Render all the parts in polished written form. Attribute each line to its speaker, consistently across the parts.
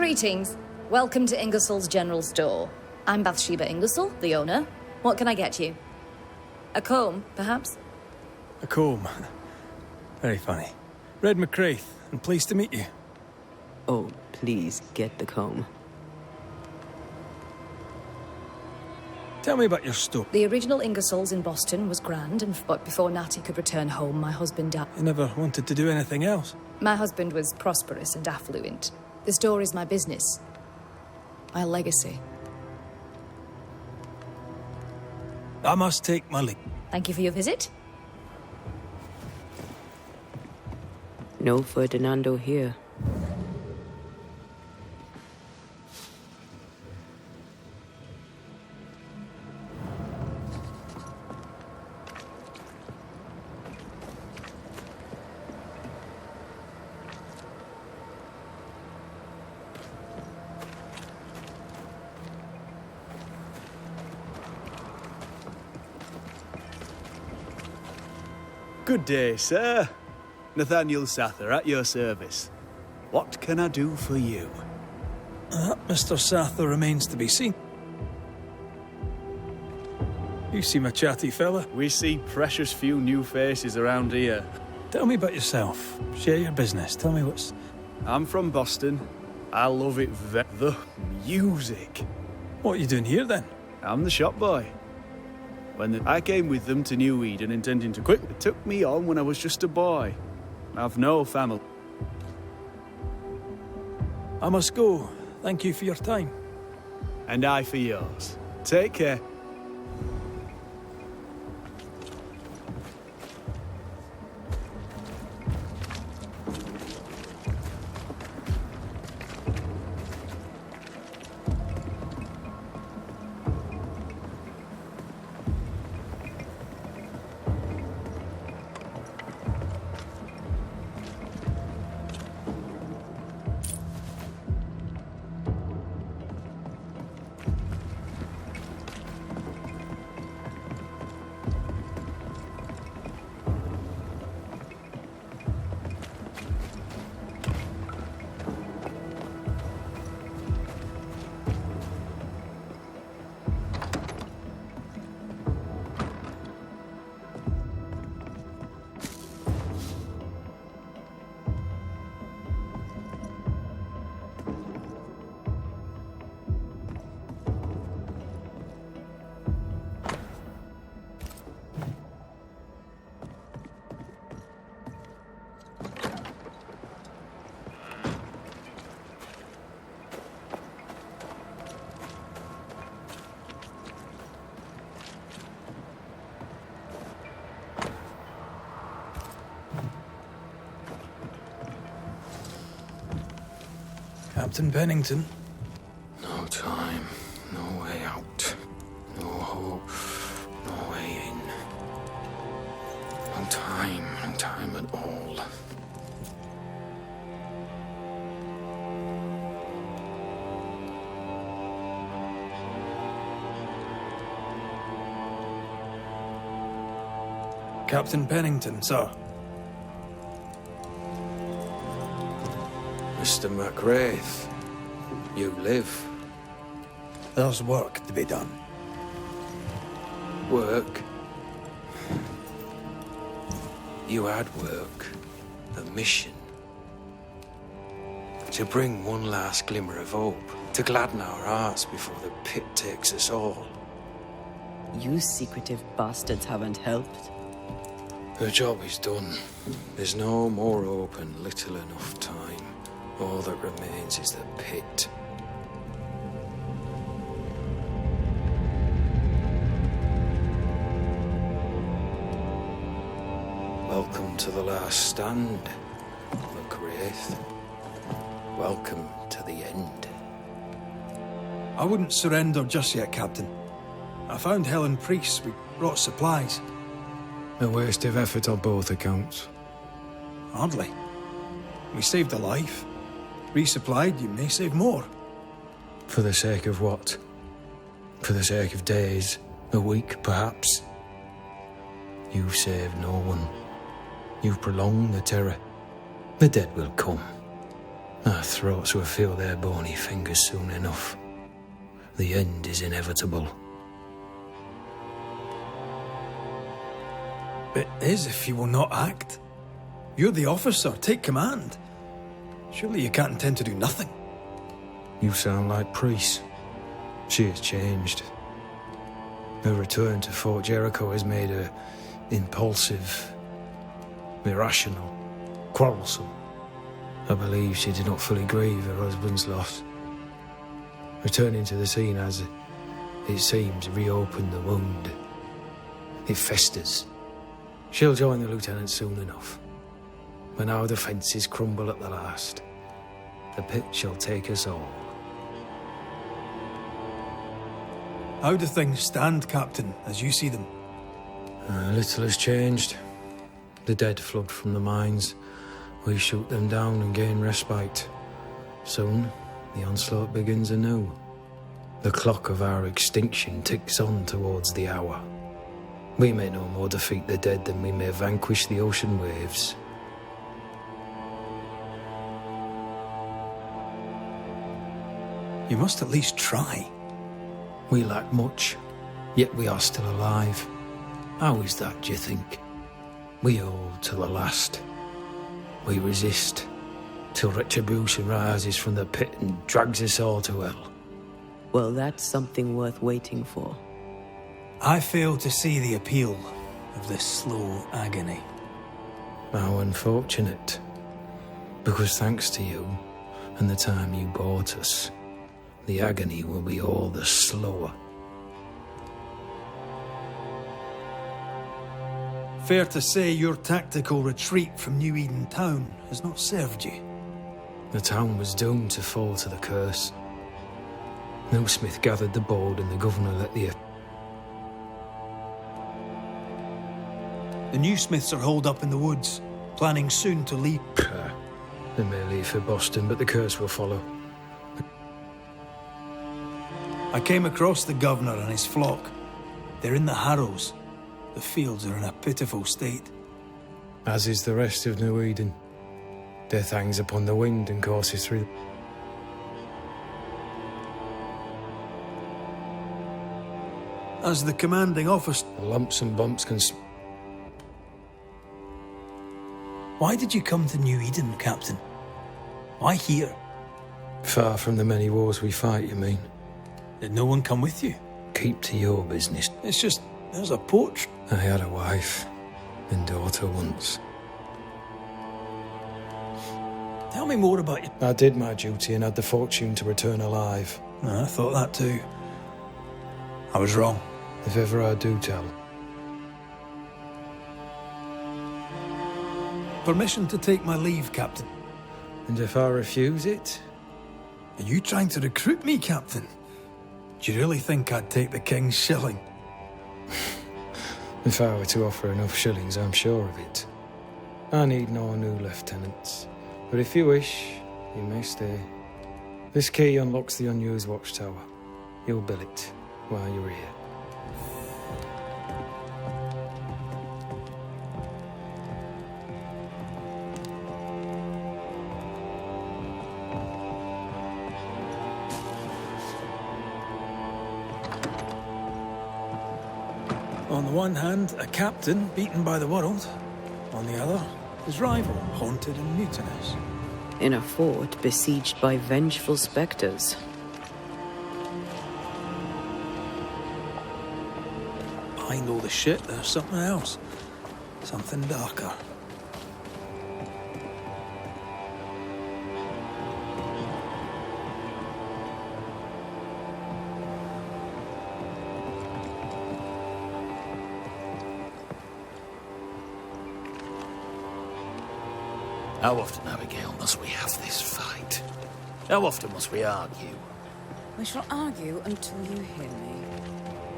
Speaker 1: Greetings. Welcome to Ingersoll's General Store. I'm Bathsheba Ingersoll, the owner. What can I get you? A comb, perhaps?
Speaker 2: A comb. Very funny. Red McCraith, and pleased to meet you.
Speaker 3: Oh, please get the comb.
Speaker 2: Tell me about your store.
Speaker 1: The original Ingersoll's in Boston was grand, but before Natty could return home, my husband died.
Speaker 2: You never wanted to do anything else?
Speaker 1: My husband was prosperous and affluent. The store is my business. My legacy.
Speaker 2: I must take my leave.
Speaker 1: Thank you for your visit.
Speaker 3: No Ferdinando here.
Speaker 4: Good day, sir. Nathaniel Sather at your service. What can I do for you?
Speaker 2: Mr. Sather remains to be seen. You seem a chatty fella.
Speaker 4: We see precious few new faces around here.
Speaker 2: Tell me about yourself. Share your business. Tell me what's...
Speaker 4: I'm from Boston. I love it the music.
Speaker 2: What are you doing here, then?
Speaker 4: I'm the shop boy. I came with them to New Eden intending to quit. They took me on when I was just a boy. I've no family.
Speaker 2: I must go. Thank you for your time.
Speaker 4: And I for yours. Take care.
Speaker 2: Captain Pennington.
Speaker 5: No time, no way out, no hope, no way in. No time at all.
Speaker 2: Captain Pennington, sir.
Speaker 5: Mr. McGrath, you live.
Speaker 2: There's work to be done.
Speaker 5: Work? You had work. A mission. To bring one last glimmer of hope. To gladden our hearts before the pit takes us all.
Speaker 3: You secretive bastards haven't helped.
Speaker 5: The job is done. There's no more hope and little enough time. All that remains is the pit. Welcome to the last stand, McGrath. Welcome to the end.
Speaker 2: I wouldn't surrender just yet, Captain. I found Helen Priest. We brought supplies.
Speaker 5: A waste of effort on both accounts.
Speaker 2: Hardly. We saved a life. Resupplied, you may save more.
Speaker 5: For the sake of what? For the sake of days, a week perhaps? You've saved no one. You've prolonged the terror. The dead will come. Our throats will feel their bony fingers soon enough. The end is inevitable.
Speaker 2: It is if you will not act. You're the officer, take command. Surely you can't intend to do nothing.
Speaker 5: You sound like Priest. She has changed. Her return to Fort Jericho has made her impulsive, irrational, quarrelsome. I believe she did not fully grieve her husband's loss. Returning to the scene has, it seems, reopened the wound. It festers. She'll join the lieutenant soon enough. When our defences crumble at the last, the pit shall take us all.
Speaker 2: How do things stand, Captain, as you see them?
Speaker 5: Little has changed. The dead flood from the mines. We shoot them down and gain respite. Soon, the onslaught begins anew. The clock of our extinction ticks on towards the hour. We may no more defeat the dead than we may vanquish the ocean waves.
Speaker 2: You must at least try.
Speaker 5: We lack much, yet we are still alive. How is that, do you think? We hold to the last. We resist, till retribution rises from the pit and drags us all to hell.
Speaker 3: Well, that's something worth waiting for.
Speaker 2: I fail to see the appeal of this slow agony.
Speaker 5: How unfortunate. Because thanks to you, and the time you bought us, the agony will be all the slower.
Speaker 2: Fair to say your tactical retreat from New Eden town has not served you.
Speaker 5: The town was doomed to fall to the curse. No Smith gathered the board and the governor let the...
Speaker 2: The new Smiths are holed up in the woods, planning soon to leave.
Speaker 5: They may leave for Boston, but the curse will follow.
Speaker 2: I came across the governor and his flock. They're in the harrows. The fields are in a pitiful state.
Speaker 5: As is the rest of New Eden. Death hangs upon the wind and courses through...
Speaker 2: As the commanding officer...
Speaker 5: The lumps and bumps can...
Speaker 2: Why did you come to New Eden, Captain? Why here?
Speaker 5: Far from the many wars we fight, you mean?
Speaker 2: Did no one come with you?
Speaker 5: Keep to your business.
Speaker 2: It's just, there's a portrait.
Speaker 5: I had a wife and daughter once.
Speaker 2: Tell me more about you.
Speaker 5: I did my duty and had the fortune to return alive.
Speaker 2: I thought that too. I was wrong.
Speaker 5: If ever I do tell.
Speaker 2: Permission to take my leave, Captain.
Speaker 5: And if I refuse it?
Speaker 2: Are you trying to recruit me, Captain? Do you really think I'd take the King's shilling?
Speaker 5: If I were to offer enough shillings, I'm sure of it. I need no new lieutenants. But if you wish, you may stay. This key unlocks the unused watchtower. You'll bill it while you're here.
Speaker 2: On the one hand, a captain beaten by the world. On the other, his rival, haunted and mutinous.
Speaker 3: In a fort besieged by vengeful spectres.
Speaker 2: Behind all the shit, there's something else. Something darker.
Speaker 6: How often, Abigail, must we have this fight? How often must we argue?
Speaker 7: We shall argue until you hear me.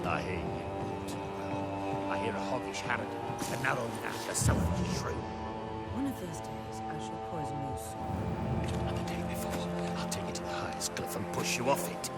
Speaker 6: I hear you too well. I hear a hoggish harridan, a narrow neck, a selfish shrew.
Speaker 7: One of these days, I shall poison your soul.
Speaker 6: And the day before, I'll take you to the highest cliff and push you off it.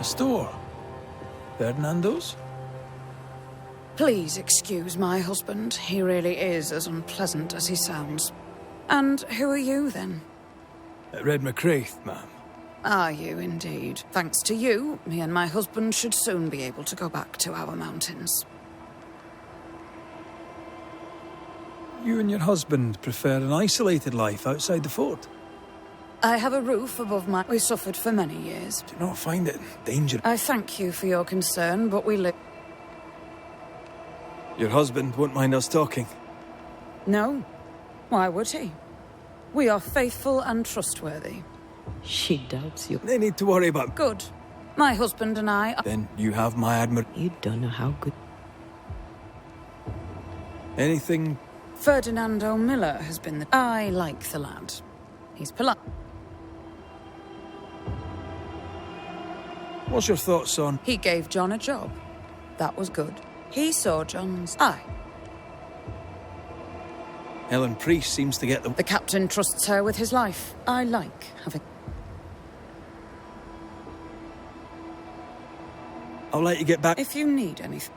Speaker 2: A store? Ferdinando's?
Speaker 8: Please excuse my husband. He really is as unpleasant as he sounds. And who are you, then?
Speaker 2: Red McCraith, ma'am.
Speaker 8: Are you, indeed? Thanks to you, me and my husband should soon be able to go back to our mountains.
Speaker 2: You and your husband prefer an isolated life outside the fort?
Speaker 8: I have a roof above my... We suffered for many years.
Speaker 2: Do you not find it dangerous?
Speaker 8: I thank you for your concern, but we live...
Speaker 2: Your husband won't mind us talking.
Speaker 8: No. Why would he? We are faithful and trustworthy.
Speaker 3: She doubts you.
Speaker 2: No need to worry about...
Speaker 8: Good. My husband and I...
Speaker 2: Then you have my
Speaker 3: You don't know how good...
Speaker 2: Anything...
Speaker 8: Ferdinando Miller has been the... I like the lad. He's polite.
Speaker 2: What's your thoughts on...
Speaker 8: He gave John a job. That was good. He saw John's eye.
Speaker 2: Helen Priest seems to get the...
Speaker 8: The captain trusts her with his life. I like having...
Speaker 2: I'll let you get back...
Speaker 8: If you need anything...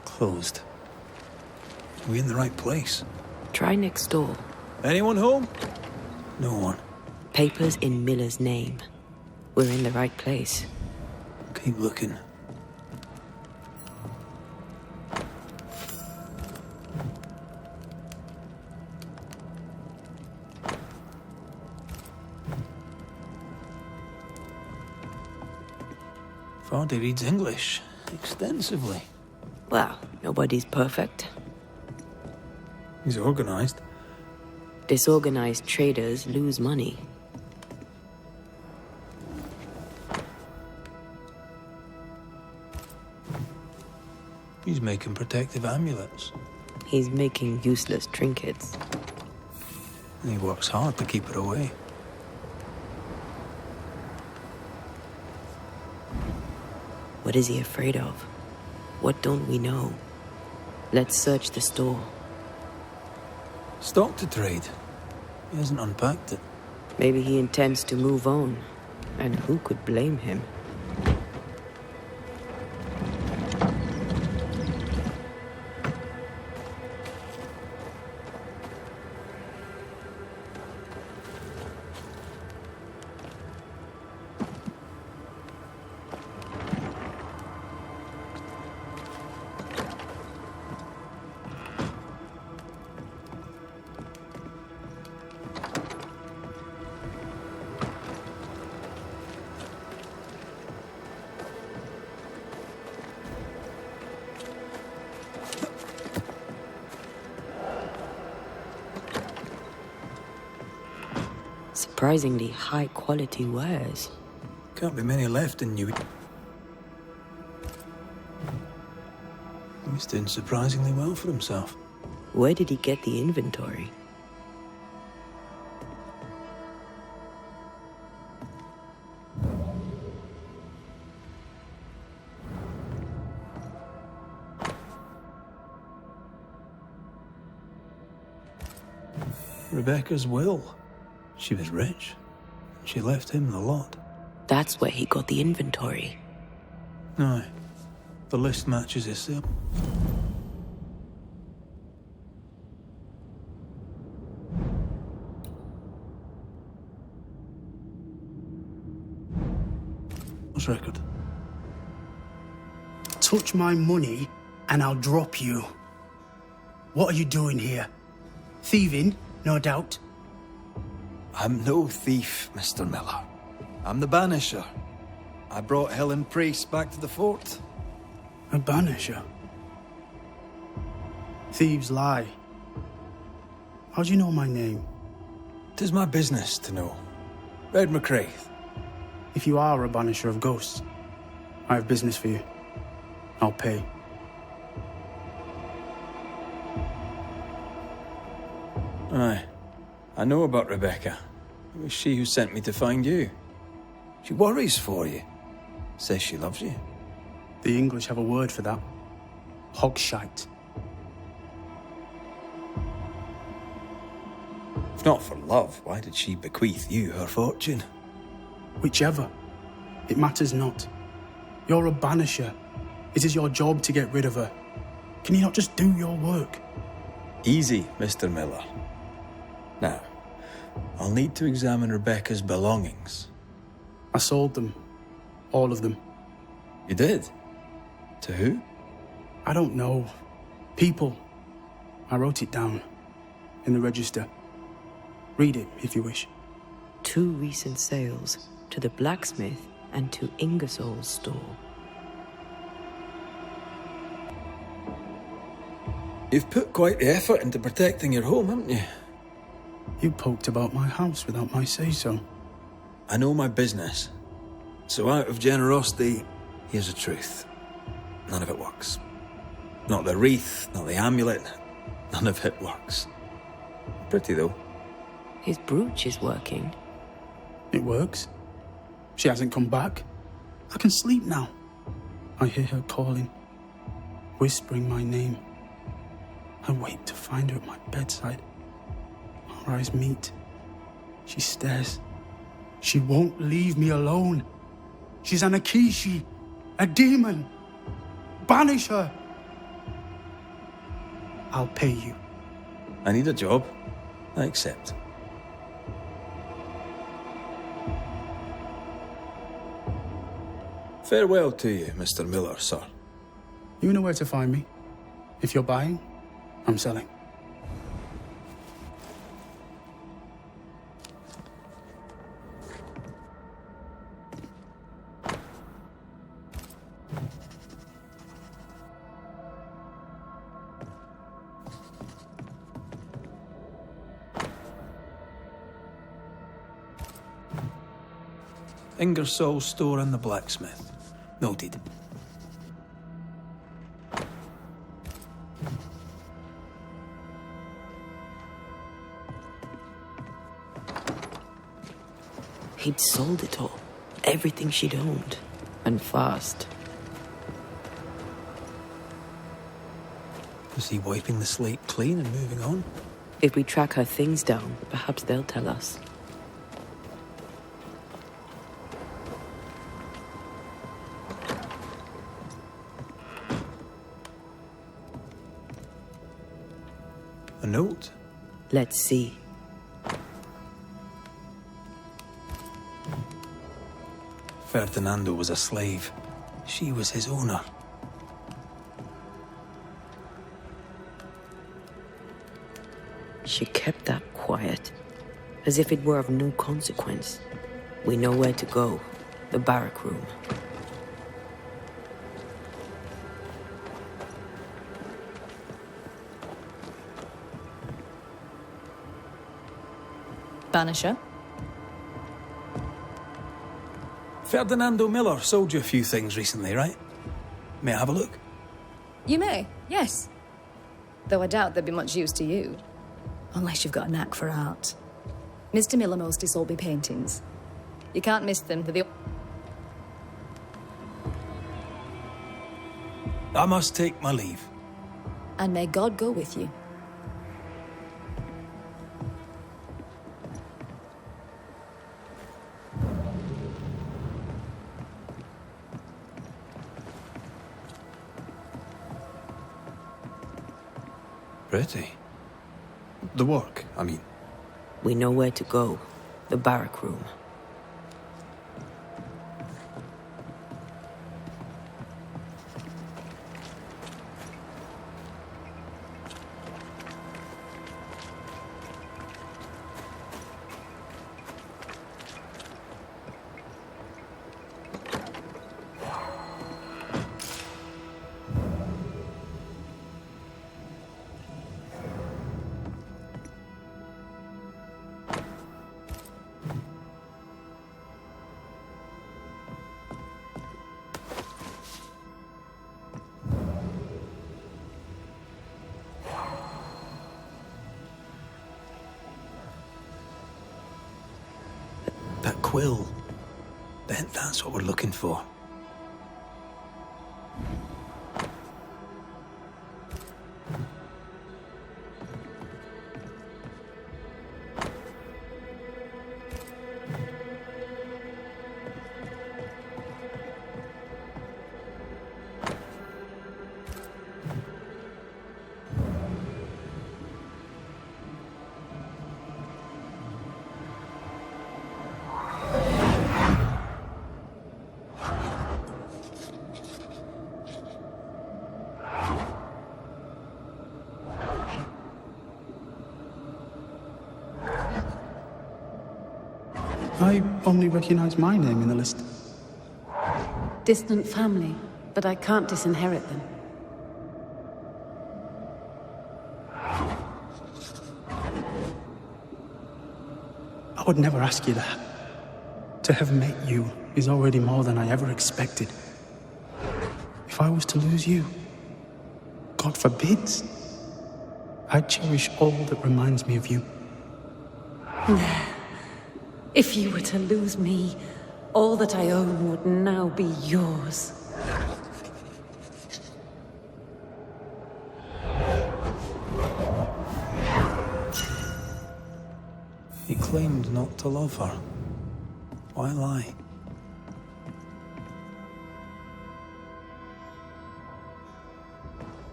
Speaker 2: Closed. Are we in the right place?
Speaker 3: Try next door.
Speaker 2: Anyone home? No one.
Speaker 3: Papers in Miller's name. We're in the right place.
Speaker 2: Keep looking. Vardy reads English extensively.
Speaker 3: Well, nobody's perfect.
Speaker 2: He's organized.
Speaker 3: Disorganized traders lose money.
Speaker 2: He's making protective amulets.
Speaker 3: He's making useless trinkets.
Speaker 2: And he works hard to keep it away.
Speaker 3: What is he afraid of? What don't we know? Let's search the store.
Speaker 2: Stock to trade. He hasn't unpacked it.
Speaker 3: Maybe he intends to move on. And who could blame him? Surprisingly high-quality wares.
Speaker 2: Can't be many left in New... He's doing surprisingly well for himself.
Speaker 3: Where did he get the inventory?
Speaker 2: Rebecca's will. She was rich. She left him the lot.
Speaker 3: That's where he got the inventory.
Speaker 2: Aye. The list matches his sale. What's record?
Speaker 9: Touch my money and I'll drop you. What are you doing here? Thieving, no doubt.
Speaker 2: I'm no thief, Mr. Miller. I'm the Banisher. I brought Helen Priest back to the fort.
Speaker 9: A banisher? Thieves lie. How do you know my name?
Speaker 2: 'Tis my business to know. Red McCraith.
Speaker 9: If you are a banisher of ghosts, I have business for you. I'll pay.
Speaker 2: Aye. I know about Rebecca. It was she who sent me to find you. She worries for you. Says she loves you.
Speaker 9: The English have a word for that. Hogshite.
Speaker 2: not for love, why did she bequeath you her fortune?
Speaker 9: Whichever. It matters not. You're a banisher. It is your job to get rid of her. Can you not just do your work?
Speaker 2: Easy, Mr. Miller. Now, I'll need to examine Rebecca's belongings.
Speaker 9: I sold them. All of them.
Speaker 2: You did? To who?
Speaker 9: I don't know. People. I wrote it down. In the register. Read it, if you wish.
Speaker 3: 2 recent sales to the blacksmith and to Ingersoll's store.
Speaker 2: You've put quite the effort into protecting your home, haven't you?
Speaker 9: You poked about my house without my say-so.
Speaker 2: I know my business. So out of generosity, here's the truth. None of it works. Not the wreath, not the amulet. None of it works. Pretty, though.
Speaker 3: His brooch is working.
Speaker 9: It works. She hasn't come back. I can sleep now. I hear her calling, whispering my name. I wait to find her at my bedside. Our eyes meet. She stares. She won't leave me alone. She's an Akishi, a demon. Banish her. I'll pay you.
Speaker 2: I need a job. I accept. Farewell to you, Mr. Miller, sir.
Speaker 9: You know where to find me. If you're buying, I'm selling.
Speaker 2: Ingersoll's store and the blacksmith. Noted.
Speaker 3: He'd sold it all. Everything she'd owned. And fast.
Speaker 2: Was he wiping the slate clean and moving on?
Speaker 3: If we track her things down, perhaps they'll tell us.
Speaker 2: A note?
Speaker 3: Let's see.
Speaker 2: Ferdinando was a slave. She was his owner.
Speaker 3: She kept that quiet, as if it were of no consequence. We know where to go. The barrack room.
Speaker 1: Banisher?
Speaker 2: Ferdinando Miller sold you a few things recently, right? May I have a look?
Speaker 1: You may, yes. Though I doubt they'd be much use to you. Unless you've got a knack for art. Mr. Miller mostly sold me paintings. You can't miss them, they're the...
Speaker 2: I must take my leave.
Speaker 1: And may God go with you.
Speaker 2: Pretty. The work, I mean.
Speaker 3: We know where to go. The barrack room.
Speaker 2: That quill. Bet that's what we're looking for.
Speaker 9: I only recognize my name in the list?
Speaker 7: Distant family, but I can't disinherit them.
Speaker 9: I would never ask you that. To have met you is already more than I ever expected. If I was to lose you, God forbids, I'd cherish all that reminds me of you.
Speaker 7: If you were to lose me, all that I own would now be yours.
Speaker 2: He claimed not to love her. Why lie?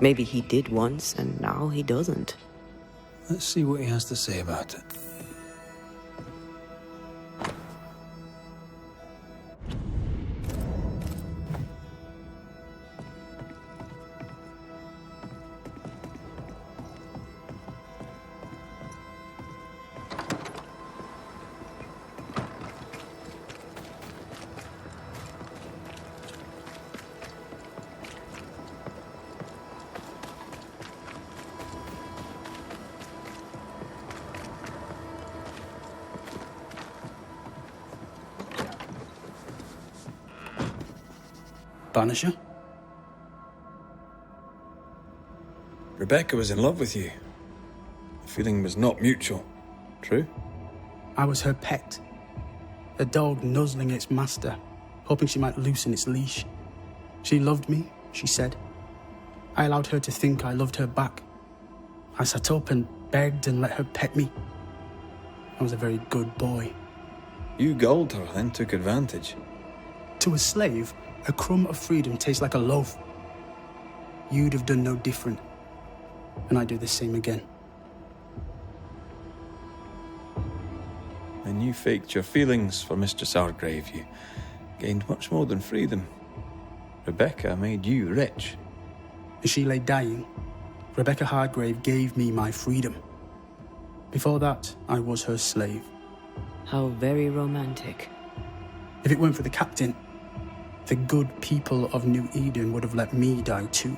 Speaker 3: Maybe he did once, and now he doesn't.
Speaker 2: Let's see what he has to say about it.
Speaker 9: Banisher?
Speaker 2: Rebecca was in love with you. The feeling was not mutual. True?
Speaker 9: I was her pet. A dog nuzzling its master, hoping she might loosen its leash. She loved me, she said. I allowed her to think I loved her back. I sat up and begged and let her pet me. I was a very good boy.
Speaker 2: You gulled her, then took advantage.
Speaker 9: To a slave, a crumb of freedom tastes like a loaf. You'd have done no different, and I'd do the same again.
Speaker 2: And you faked your feelings for Mistress Argrave. You gained much more than freedom. Rebecca made you rich.
Speaker 9: As she lay dying, Rebecca Hardgrave gave me my freedom. Before that, I was her slave.
Speaker 3: How very romantic.
Speaker 9: If it weren't for the captain, the good people of New Eden would have let me die too.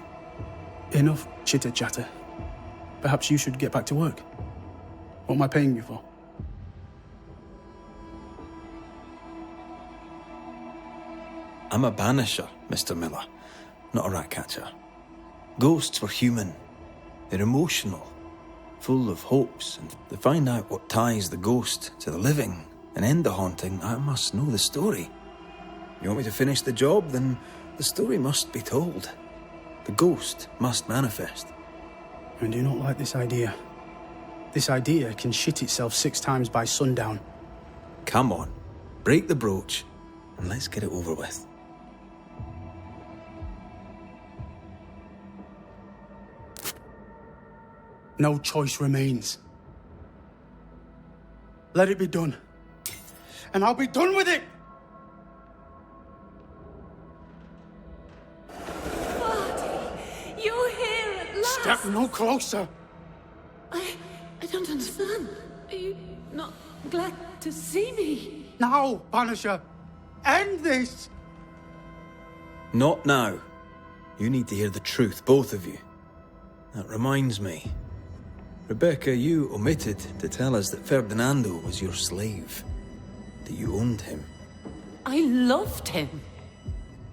Speaker 9: Enough chitter-chatter. Perhaps you should get back to work. What am I paying you for?
Speaker 2: I'm a banisher, Mr. Miller, not a rat catcher. Ghosts were human. They're emotional, full of hopes, and to find out what ties the ghost to the living and end the haunting, I must know the story. You want me to finish the job? Then the story must be told. The ghost must manifest.
Speaker 9: I do not like this idea. This idea can shit itself 6 times by sundown.
Speaker 2: Come on, break the brooch, and let's get it over with.
Speaker 9: No choice remains. Let it be done. And I'll be done with it!
Speaker 7: You're here at last!
Speaker 9: Step no closer!
Speaker 7: I don't understand. Are you not glad to see me?
Speaker 9: Now, Banisher! End this!
Speaker 2: Not now. You need to hear the truth, both of you. That reminds me. Rebecca, you omitted to tell us that Ferdinando was your slave. That you owned him.
Speaker 7: I loved him.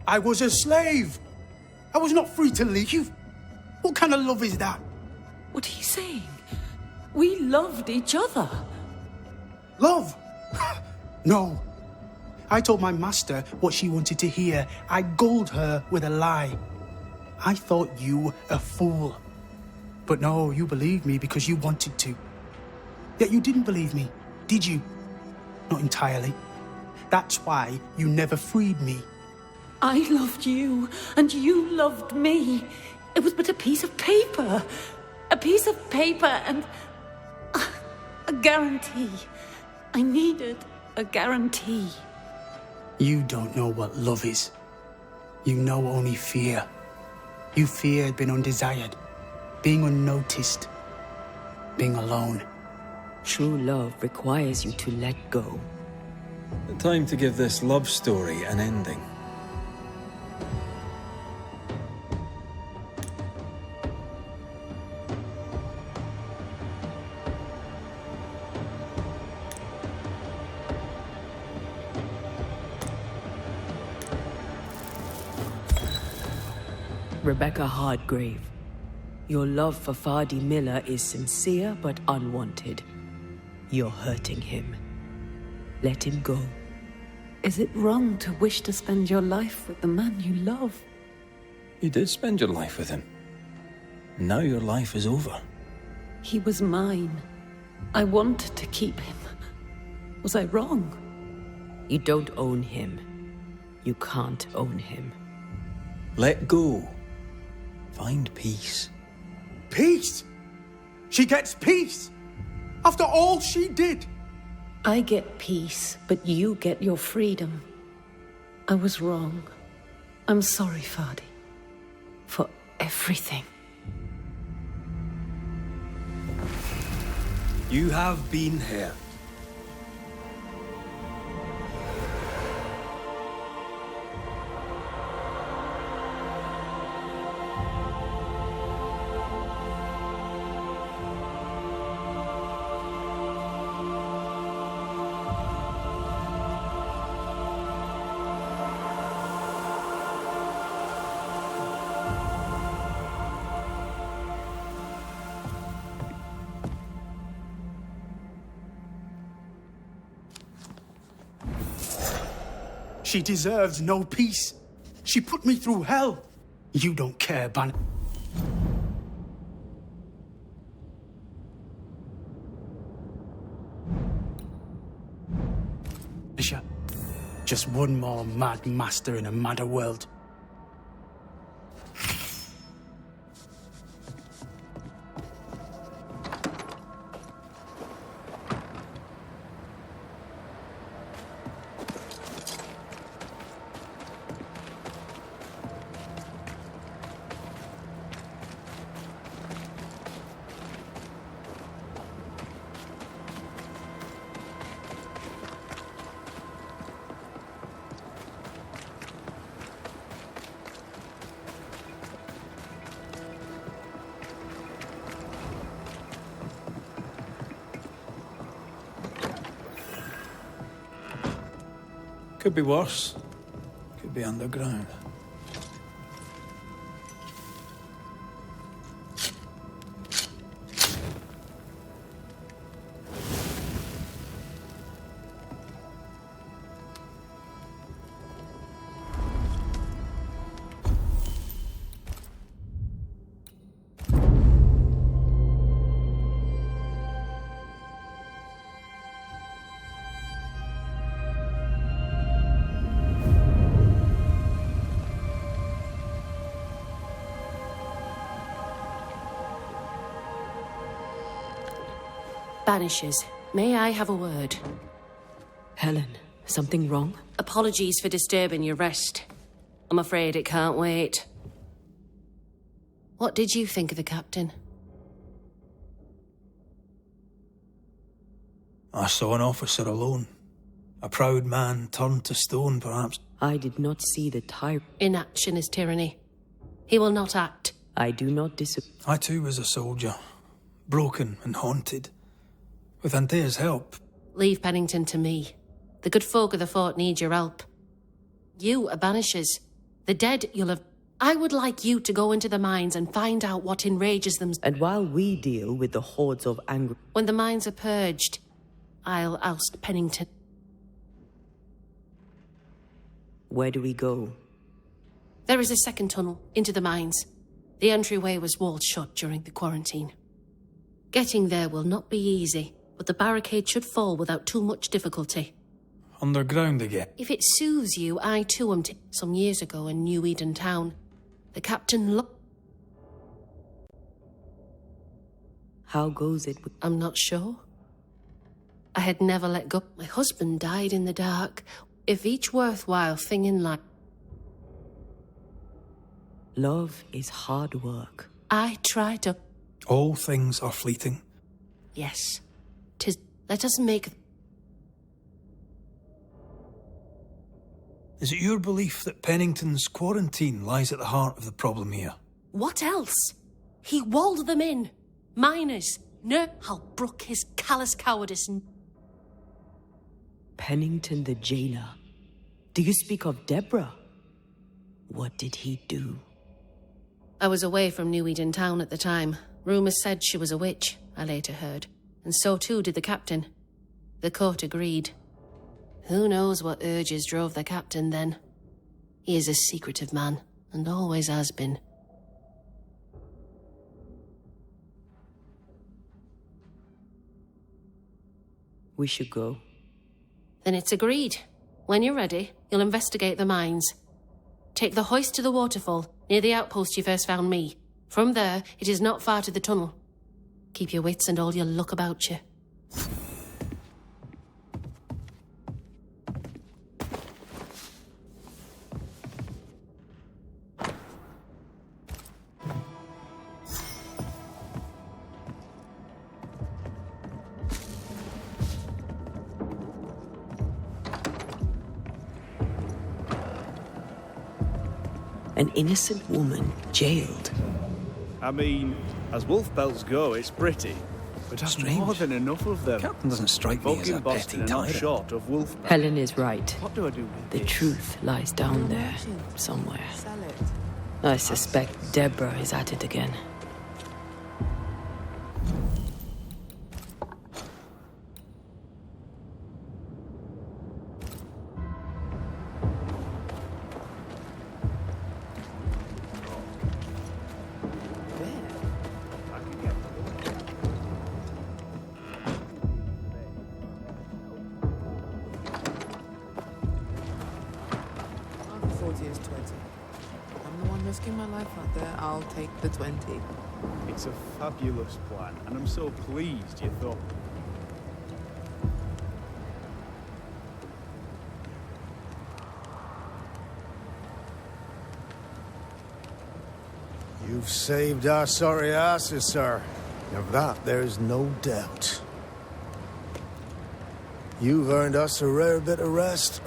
Speaker 9: I was a slave! I was not free to leave. What kind of love is that?
Speaker 7: What are you saying? We loved each other.
Speaker 9: Love? No. I told my master what she wanted to hear. I gulled her with a lie. I thought you a fool. But no, you believed me because you wanted to. Yet you didn't believe me, did you? Not entirely. That's why you never freed me.
Speaker 7: I loved you, and you loved me. It was but a piece of paper. A piece of paper and a guarantee. I needed a guarantee.
Speaker 9: You don't know what love is. You know only fear. You feared being undesired, being unnoticed, being alone.
Speaker 3: True love requires you to let go.
Speaker 2: Time to give this love story an ending.
Speaker 3: Rebecca Hardgrave, your love for Fadi Miller is sincere but unwanted. You're hurting him. Let him go.
Speaker 7: Is it wrong to wish to spend your life with the man you love?
Speaker 2: You did spend your life with him. Now your life is over.
Speaker 7: He was mine. I wanted to keep him. Was I wrong?
Speaker 3: You don't own him. You can't own him.
Speaker 2: Let go. Find peace.
Speaker 9: Peace? She gets peace? After all she did?
Speaker 7: I get peace, but you get your freedom. I was wrong. I'm sorry, Fadi. For everything.
Speaker 2: You have been here.
Speaker 9: She deserves no peace. She put me through hell. You don't care, Ban. Just one more mad master in a madder world.
Speaker 2: Could be worse. Could be underground.
Speaker 10: Banishers, may I have a word?
Speaker 3: Helen, something wrong?
Speaker 10: Apologies for disturbing your rest. I'm afraid it can't wait. What did you think of the captain?
Speaker 2: I saw an officer alone. A proud man turned to stone, perhaps.
Speaker 3: I did not see the tyrant.
Speaker 10: Inaction is tyranny. He will not act.
Speaker 3: I do not disagree.
Speaker 2: I too was a soldier, broken and haunted. With Antea's help.
Speaker 10: Leave Pennington to me. The good folk of the fort need your help. You are Banishers. The dead you'll have... I would like you to go into the mines and find out what enrages them.
Speaker 3: And while we deal with the hordes of angry...
Speaker 10: When the mines are purged, I'll oust Pennington.
Speaker 3: Where do we go?
Speaker 10: There is a second tunnel into the mines. The entryway was walled shut during the quarantine. Getting there will not be easy, but the barricade should fall without too much difficulty.
Speaker 2: Underground again?
Speaker 10: If it soothes you, I too am some years ago in New Eden Town. The captain
Speaker 3: How goes it?
Speaker 10: I'm not sure. I had never let go. My husband died in the dark. If each worthwhile thing in life...
Speaker 3: Love is hard work.
Speaker 10: I try to...
Speaker 2: All things are fleeting.
Speaker 10: Yes. 'Tis... Let us make...
Speaker 2: Is it your belief that Pennington's quarantine lies at the heart of the problem here?
Speaker 10: What else? He walled them in. Miners. No, I'll brook his callous cowardice and...
Speaker 3: Pennington the jailer. Do you speak of Deborah? What did he do?
Speaker 10: I was away from New Eden town at the time. Rumours said she was a witch, I later heard. And so too did the captain. The court agreed. Who knows what urges drove the captain then? He is a secretive man, and always has been.
Speaker 3: We should go.
Speaker 10: Then it's agreed. When you're ready, you'll investigate the mines. Take the hoist to the waterfall, near the outpost you first found me. From there, it is not far to the tunnel. Keep your wits and all your luck about you.
Speaker 3: An innocent woman jailed.
Speaker 4: I mean, as wolf belts go, it's pretty. But that's
Speaker 2: Strange.
Speaker 4: more than enough of them.
Speaker 2: Captain doesn't strike me
Speaker 4: Folk
Speaker 2: as
Speaker 4: in
Speaker 2: a
Speaker 4: Boston
Speaker 2: petty
Speaker 4: are not
Speaker 2: tyrant.
Speaker 4: short of wolf belts.
Speaker 3: Helen is right.
Speaker 4: What do I do with
Speaker 3: The
Speaker 4: this?
Speaker 3: truth lies down there, somewhere. I suspect Deborah is at it again.
Speaker 11: The 40 is 20. I'm the one risking my life out there. I'll take the 20.
Speaker 4: It's a fabulous plan, and I'm so pleased you thought.
Speaker 12: You've saved our sorry asses, sir. Of that, there's no doubt. You've earned us a rare bit of rest,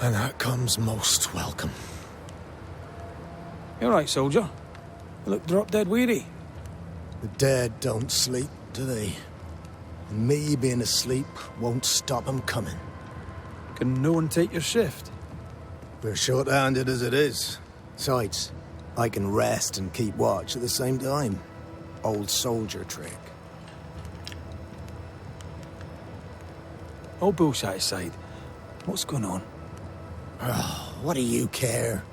Speaker 12: and that comes most welcome.
Speaker 2: You all right, soldier? You look drop dead weary.
Speaker 12: The dead don't sleep, do they? And me being asleep won't stop 'em coming.
Speaker 2: Can no one take your shift?
Speaker 12: We're short-handed as it is. Besides, I can rest and keep watch at the same time. Old soldier trick.
Speaker 2: All bullshit aside, what's going on?
Speaker 12: Oh, what do you care?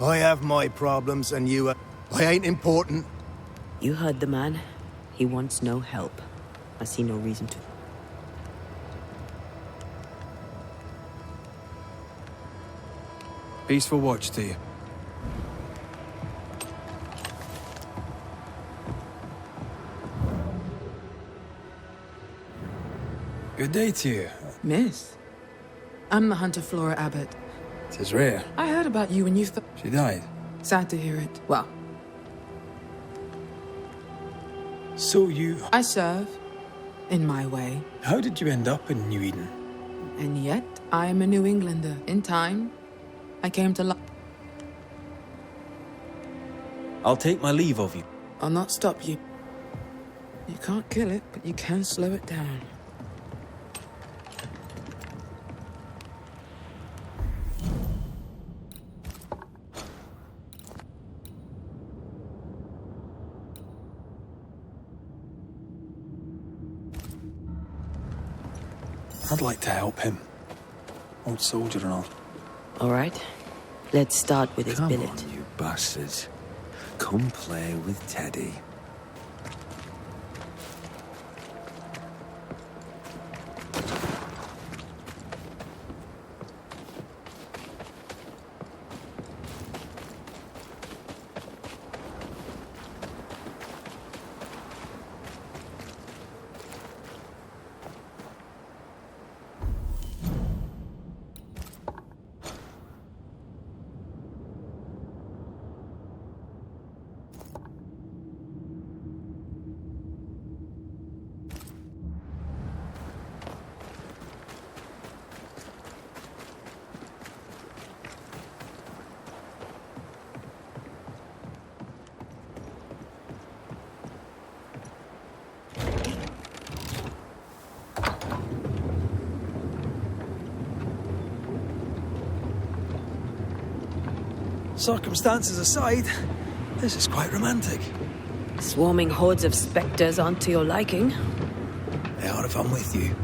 Speaker 12: I have my problems and you... I ain't important.
Speaker 3: You heard the man. He wants no help. I see no reason to.
Speaker 2: Peaceful watch to you. Good day to you.
Speaker 11: Miss, I'm the hunter Flora Abbott.
Speaker 2: Tis rare.
Speaker 11: I heard about you and you
Speaker 2: She died.
Speaker 11: sad to hear it. Well,
Speaker 2: So you...
Speaker 11: I serve in my way.
Speaker 2: How did you end up in New Eden?
Speaker 11: And yet, I am a New Englander. In time, I came to
Speaker 2: I'll take my leave of you.
Speaker 11: I'll not stop you. You can't kill it, but you can slow it down.
Speaker 2: I'd like to help him. Old soldier and all.
Speaker 3: All right. Let's start with his
Speaker 13: Come
Speaker 3: billet.
Speaker 13: on, you bastards. Come play with Teddy.
Speaker 2: Circumstances aside, this is quite romantic.
Speaker 3: Swarming hordes of spectres aren't to your liking.
Speaker 2: They are if I'm with you.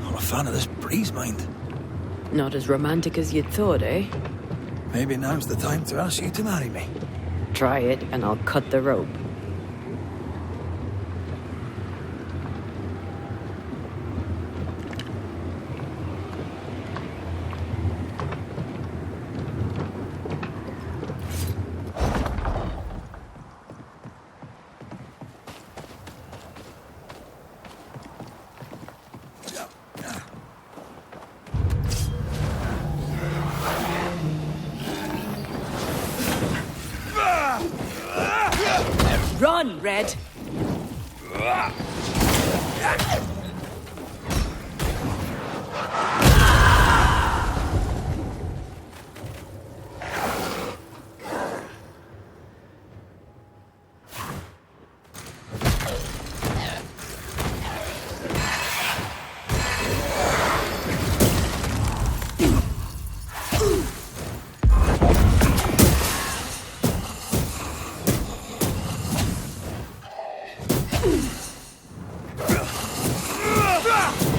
Speaker 2: Not a fan of this breeze, mind.
Speaker 3: Not as romantic as you'd thought, eh?
Speaker 2: Maybe now's the time to ask you to marry me.
Speaker 3: Try it, and I'll cut the rope. Run, Red!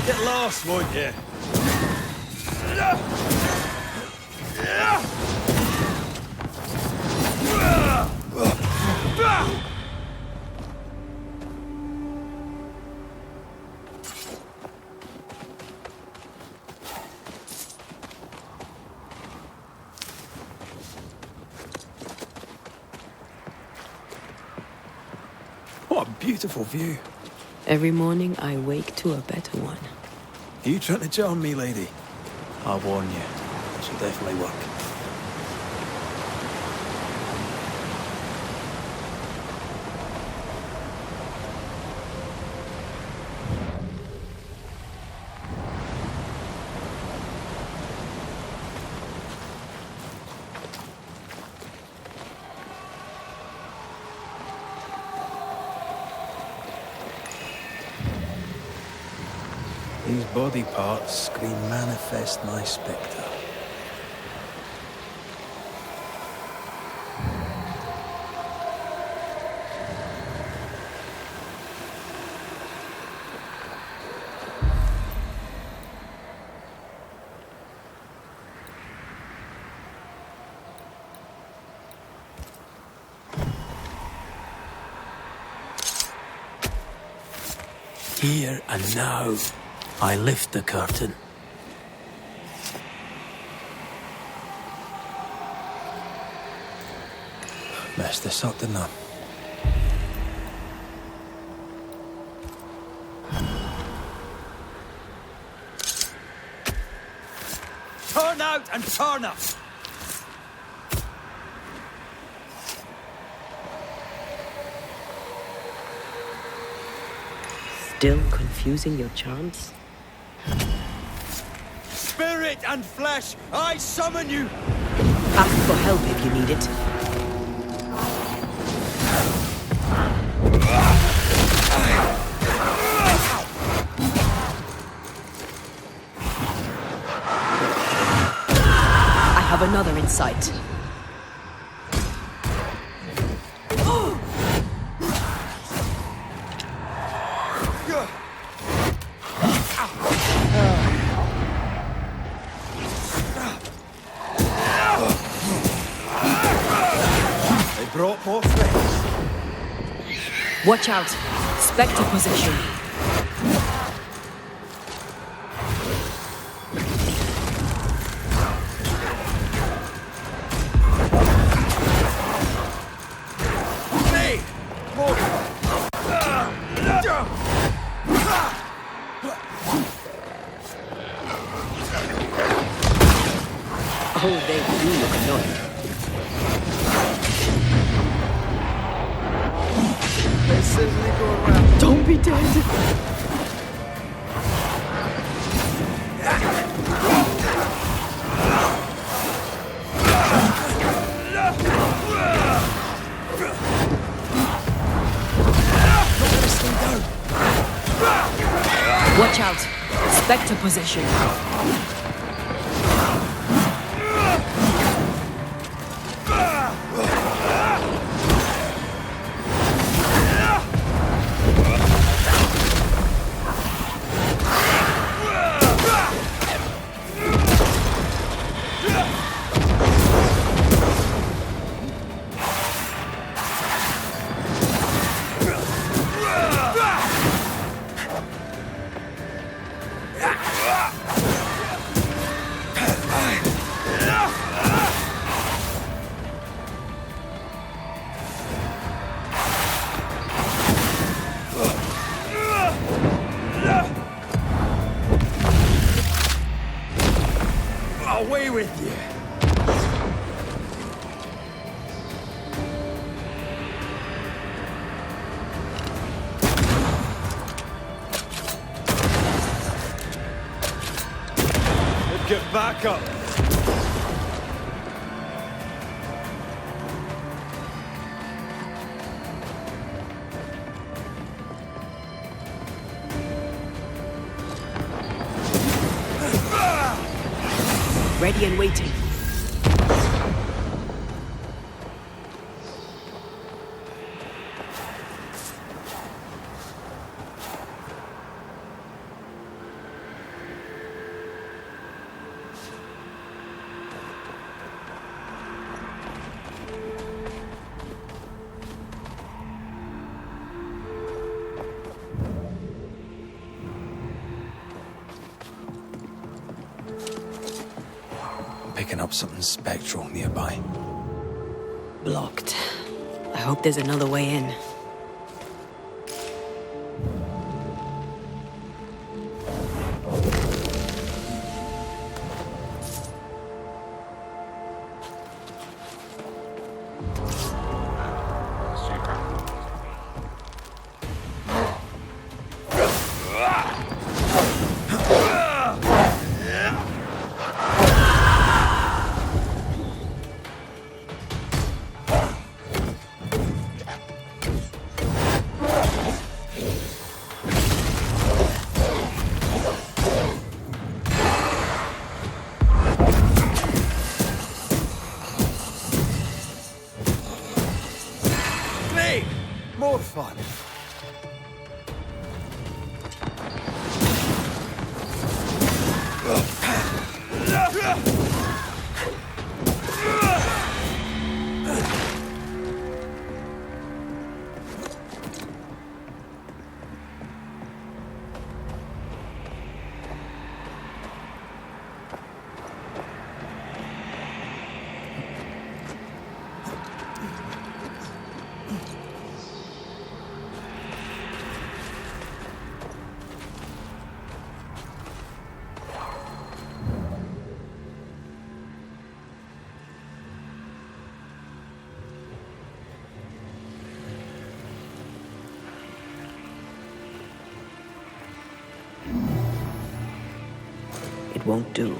Speaker 2: Get lost, won't you? What a beautiful view.
Speaker 3: Every morning I wake to a better one.
Speaker 2: Are you trying to charm me, lady? I warn you, this will definitely work. These body parts scream manifest my spectre. Here and now, I lift the curtain. Messed this up, didn't I? Turn out and turn up!
Speaker 3: Still confusing your charms?
Speaker 2: Spirit and flesh, I summon you!
Speaker 3: Ask for help if you need it. I have another in sight.
Speaker 2: Brought more friends.
Speaker 3: Watch out! Spectre possession.
Speaker 2: Hey!
Speaker 3: Oh, they do look annoying.
Speaker 11: Go around.
Speaker 3: Don't be dead! Watch out! Spectre possession.
Speaker 13: Away with you! Get back up!
Speaker 3: Ready and waiting.
Speaker 2: Picking up something spectral nearby.
Speaker 3: Blocked. I hope there's another way in.
Speaker 12: More fun.
Speaker 3: It won't do.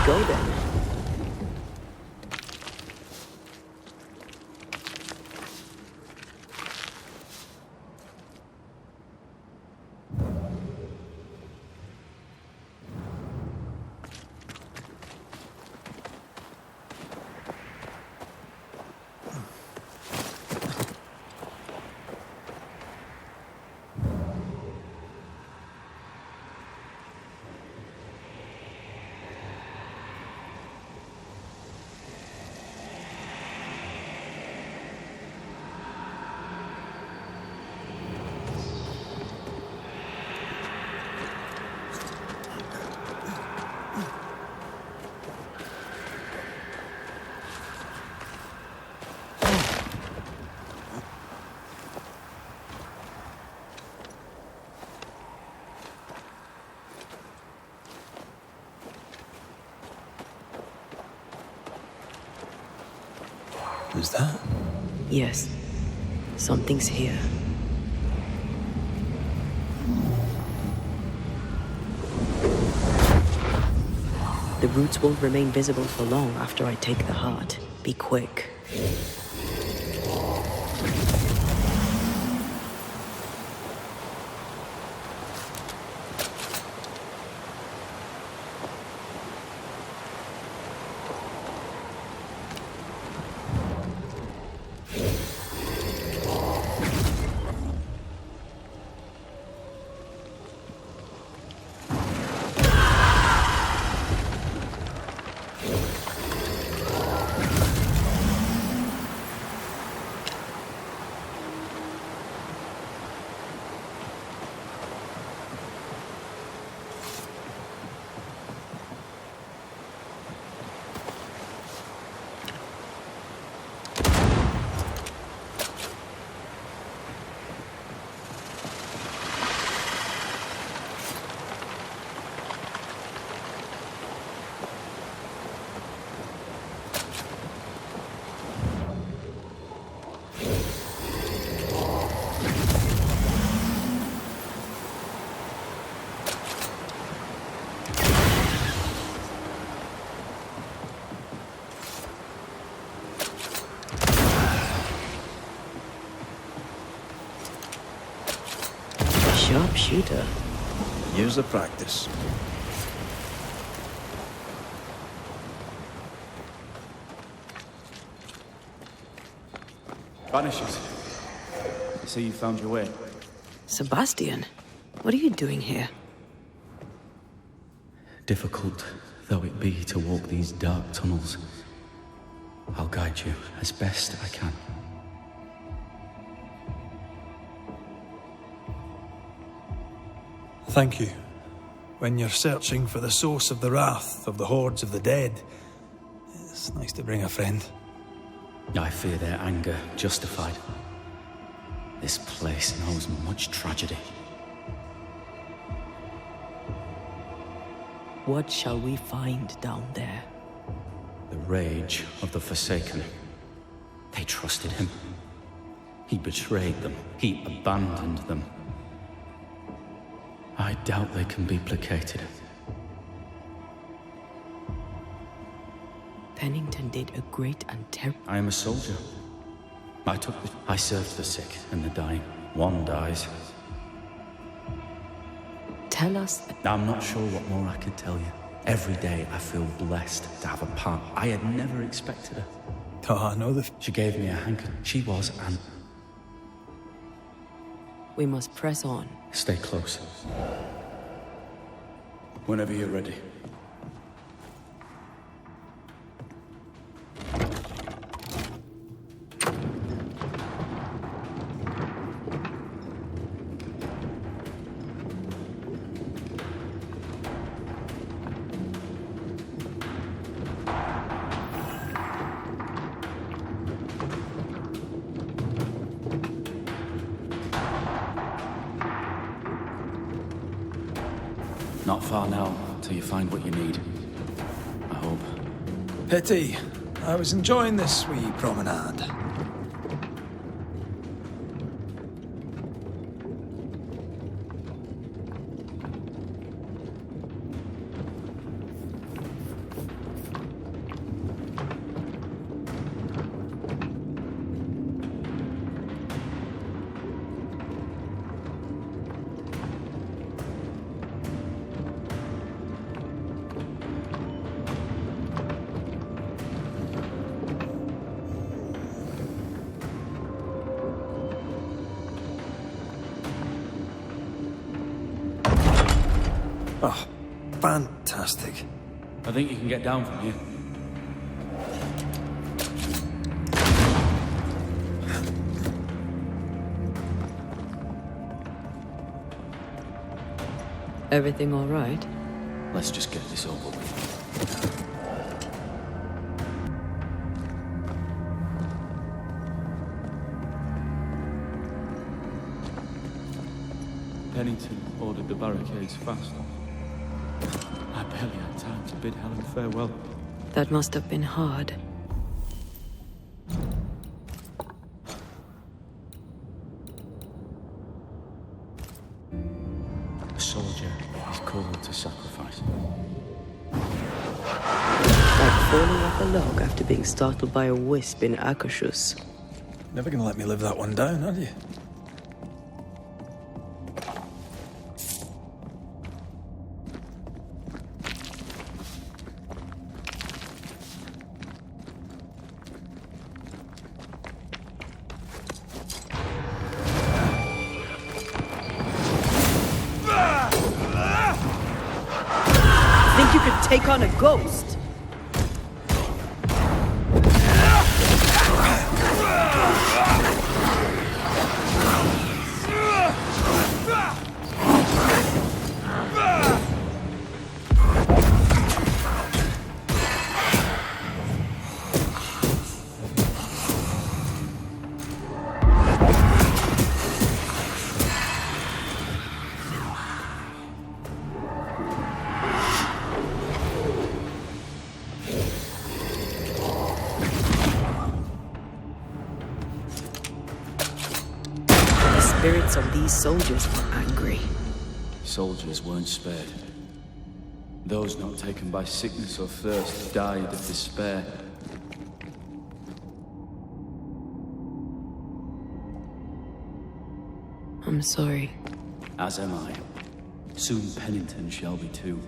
Speaker 3: Go then.
Speaker 2: was that?
Speaker 3: Yes. Something's here. The roots won't remain visible for long after I take the heart. Be quick. Sharpshooter.
Speaker 2: Years of practice.
Speaker 4: Banishers. I see you found your way.
Speaker 3: Sebastian, what are you doing here?
Speaker 14: Difficult though it be to walk these dark tunnels, I'll guide you as best I can.
Speaker 2: Thank you. When you're searching for the source of the wrath of the hordes of the dead, it's nice to bring a friend.
Speaker 14: I fear their anger justified. This place knows much tragedy.
Speaker 3: What shall we find down there?
Speaker 14: The rage of the Forsaken. They trusted him. He betrayed them. He abandoned them. I doubt they can be placated.
Speaker 3: Pennington did a great and terrible...
Speaker 14: I am a soldier. I served the sick and the dying. One dies.
Speaker 3: Tell us...
Speaker 14: I'm not sure what more I could tell you. Every day I feel blessed to have a part. I had never expected her.
Speaker 2: Oh, I know the...
Speaker 14: She gave me a handkerchief. She was an...
Speaker 3: We must press on.
Speaker 14: Stay close.
Speaker 4: Whenever you're ready.
Speaker 14: Not far now, till you find what you need. I hope.
Speaker 2: Pity. I was enjoying this wee promenade. Oh, fantastic.
Speaker 4: I think you can get down from here.
Speaker 3: Everything all right?
Speaker 14: Let's just get this over with.
Speaker 4: Pennington ordered the barricades fast. I barely had time to bid Helen farewell.
Speaker 3: That must have been hard.
Speaker 14: soldier is called to sacrifice.
Speaker 3: Like falling off a log after being startled by a wisp in Akashus.
Speaker 2: Never gonna let me live that one down, are you?
Speaker 3: Think you could take on a ghost? Spirits of these soldiers were angry.
Speaker 14: Soldiers weren't spared. Those not taken by sickness or thirst died of despair.
Speaker 3: I'm sorry.
Speaker 14: As am I. Soon Pennington shall be too.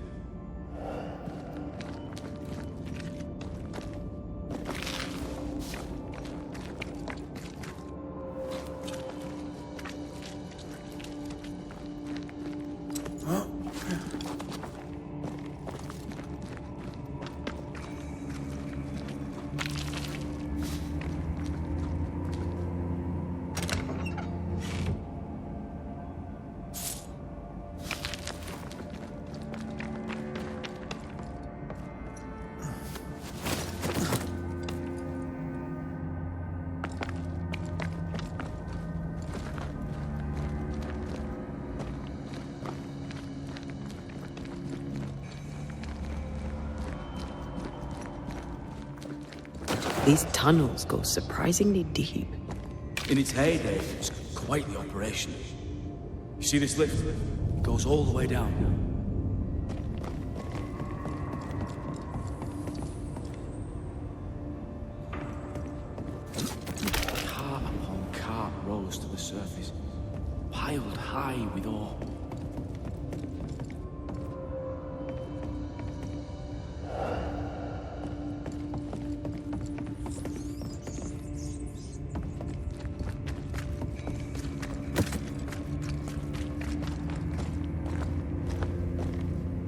Speaker 3: These tunnels go surprisingly deep.
Speaker 14: In its heyday, it was quite the operation. You see this lift? It goes all the way down. Cart upon cart rose to the surface, piled high with ore.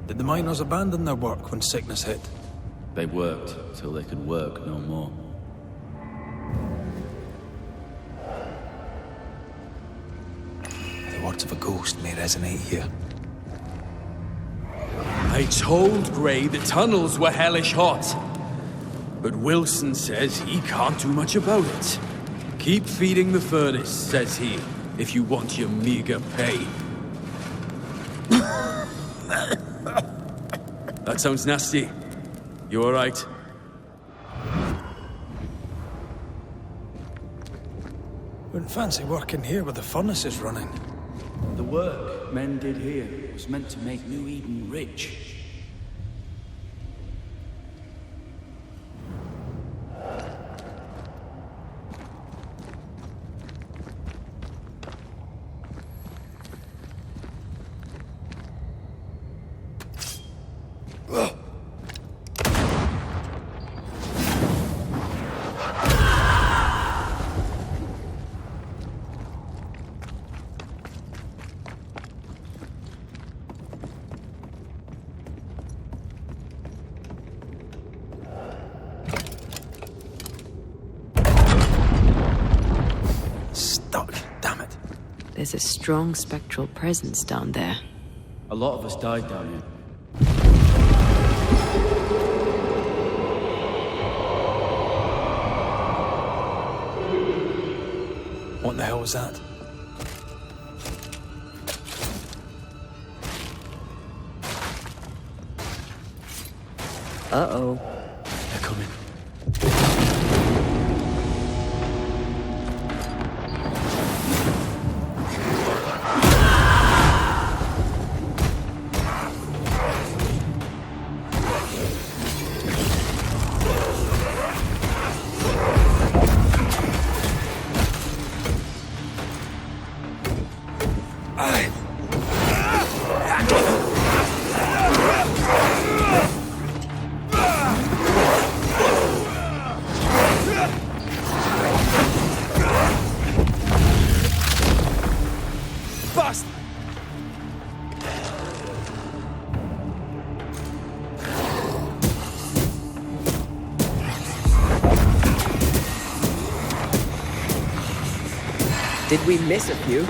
Speaker 2: Did the miners abandon their work when sickness hit?
Speaker 14: They worked till they could work no more.
Speaker 2: The words of a ghost may resonate here.
Speaker 15: I told Gray the tunnels were hellish hot. But Wilson says he can't do much about it. Keep feeding the furnace, says he, if you want your meager pay. That sounds nasty. You all right?
Speaker 2: Wouldn't fancy working here with the furnaces running.
Speaker 14: The work men did here was meant to make New Eden rich.
Speaker 3: There's a strong spectral presence down there.
Speaker 14: A lot of us died down here.
Speaker 2: What the hell was that?
Speaker 3: Uh-oh.
Speaker 14: They're coming.
Speaker 2: Bust!
Speaker 3: Did we miss a few?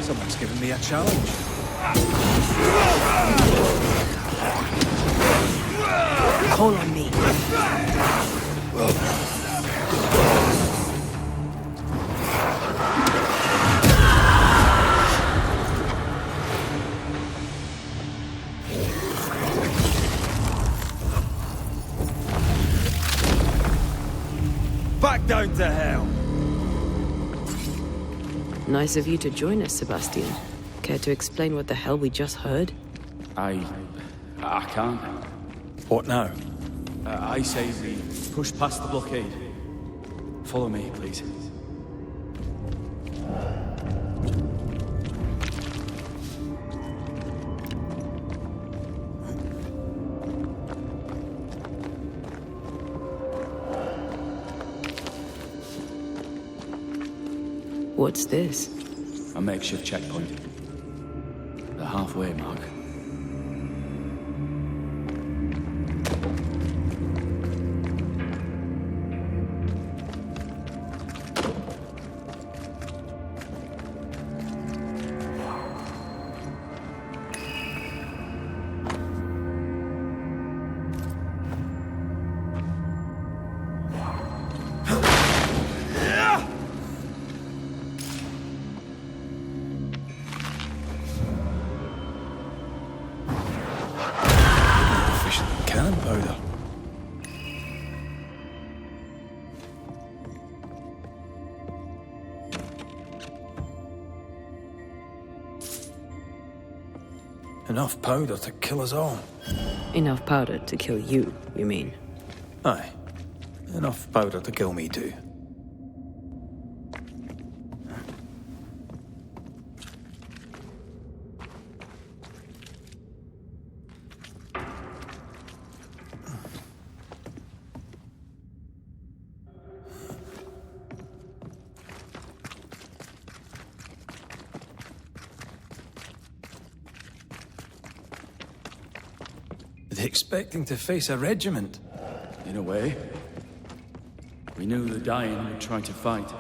Speaker 2: Someone's given me a challenge.
Speaker 3: Call on me.
Speaker 2: Back down to hell!
Speaker 3: Nice of you to join us, Sebastian. Care to explain what the hell we just heard?
Speaker 14: I can't.
Speaker 2: What now?
Speaker 14: I say we push past the blockade. Follow me, please.
Speaker 3: What's this?
Speaker 14: A makeshift checkpoint. The halfway mark.
Speaker 2: Cannon powder. Enough powder to kill us all.
Speaker 3: Enough powder to kill you, you mean?
Speaker 2: Aye. Enough powder to kill me too. They expecting to face a regiment?
Speaker 14: In a way. We knew the dying would try to fight.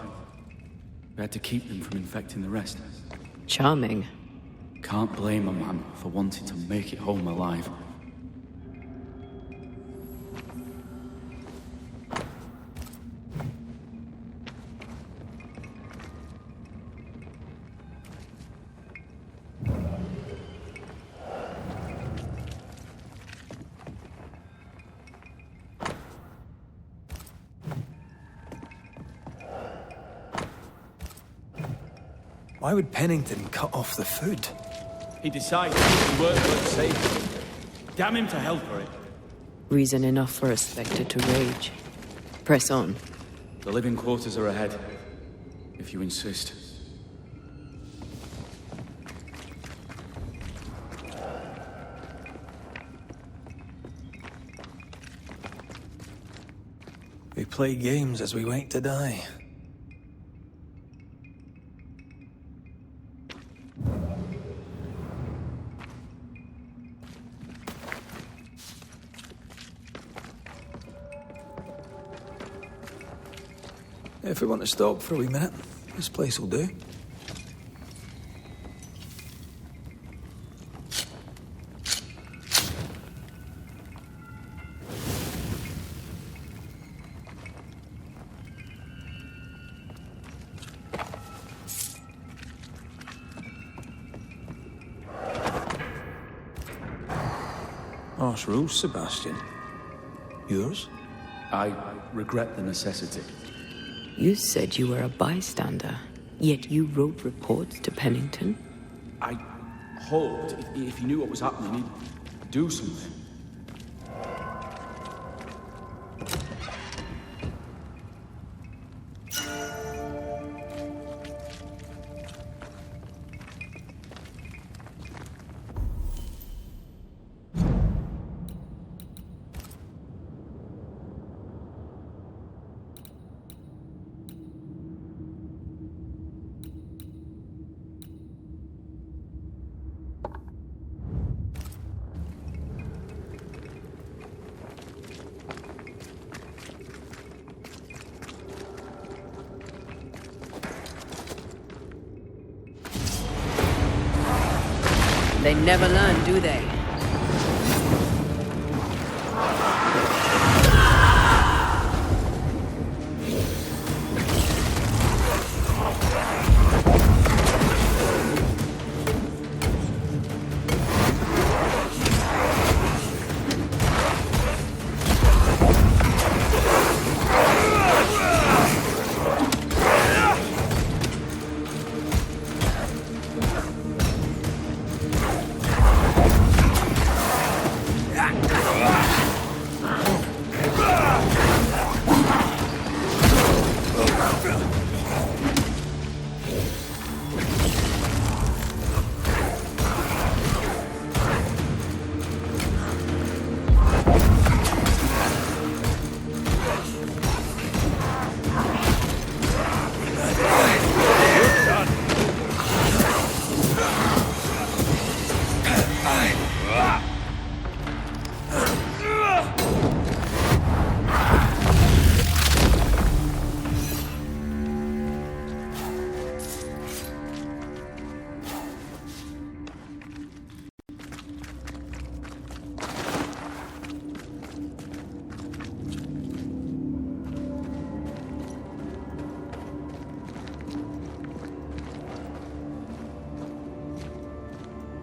Speaker 14: We had to keep them from infecting the rest.
Speaker 3: Charming.
Speaker 14: Can't blame a man for wanting to make it home alive.
Speaker 2: Why would Pennington cut off the food?
Speaker 14: He decided it weren't worth saving. Damn him to hell for it.
Speaker 3: Reason enough for a Spectre to rage. Press on.
Speaker 14: The living quarters are ahead, if you insist.
Speaker 2: We play games as we wait to die. If we want to stop for a wee minute, this place will do. Harsh rules, Sebastian. Yours?
Speaker 14: I regret the necessity.
Speaker 3: You said you were a bystander, yet you wrote reports to Pennington?
Speaker 4: I hoped if he knew what was happening, he'd do something.
Speaker 3: They never learn, do they?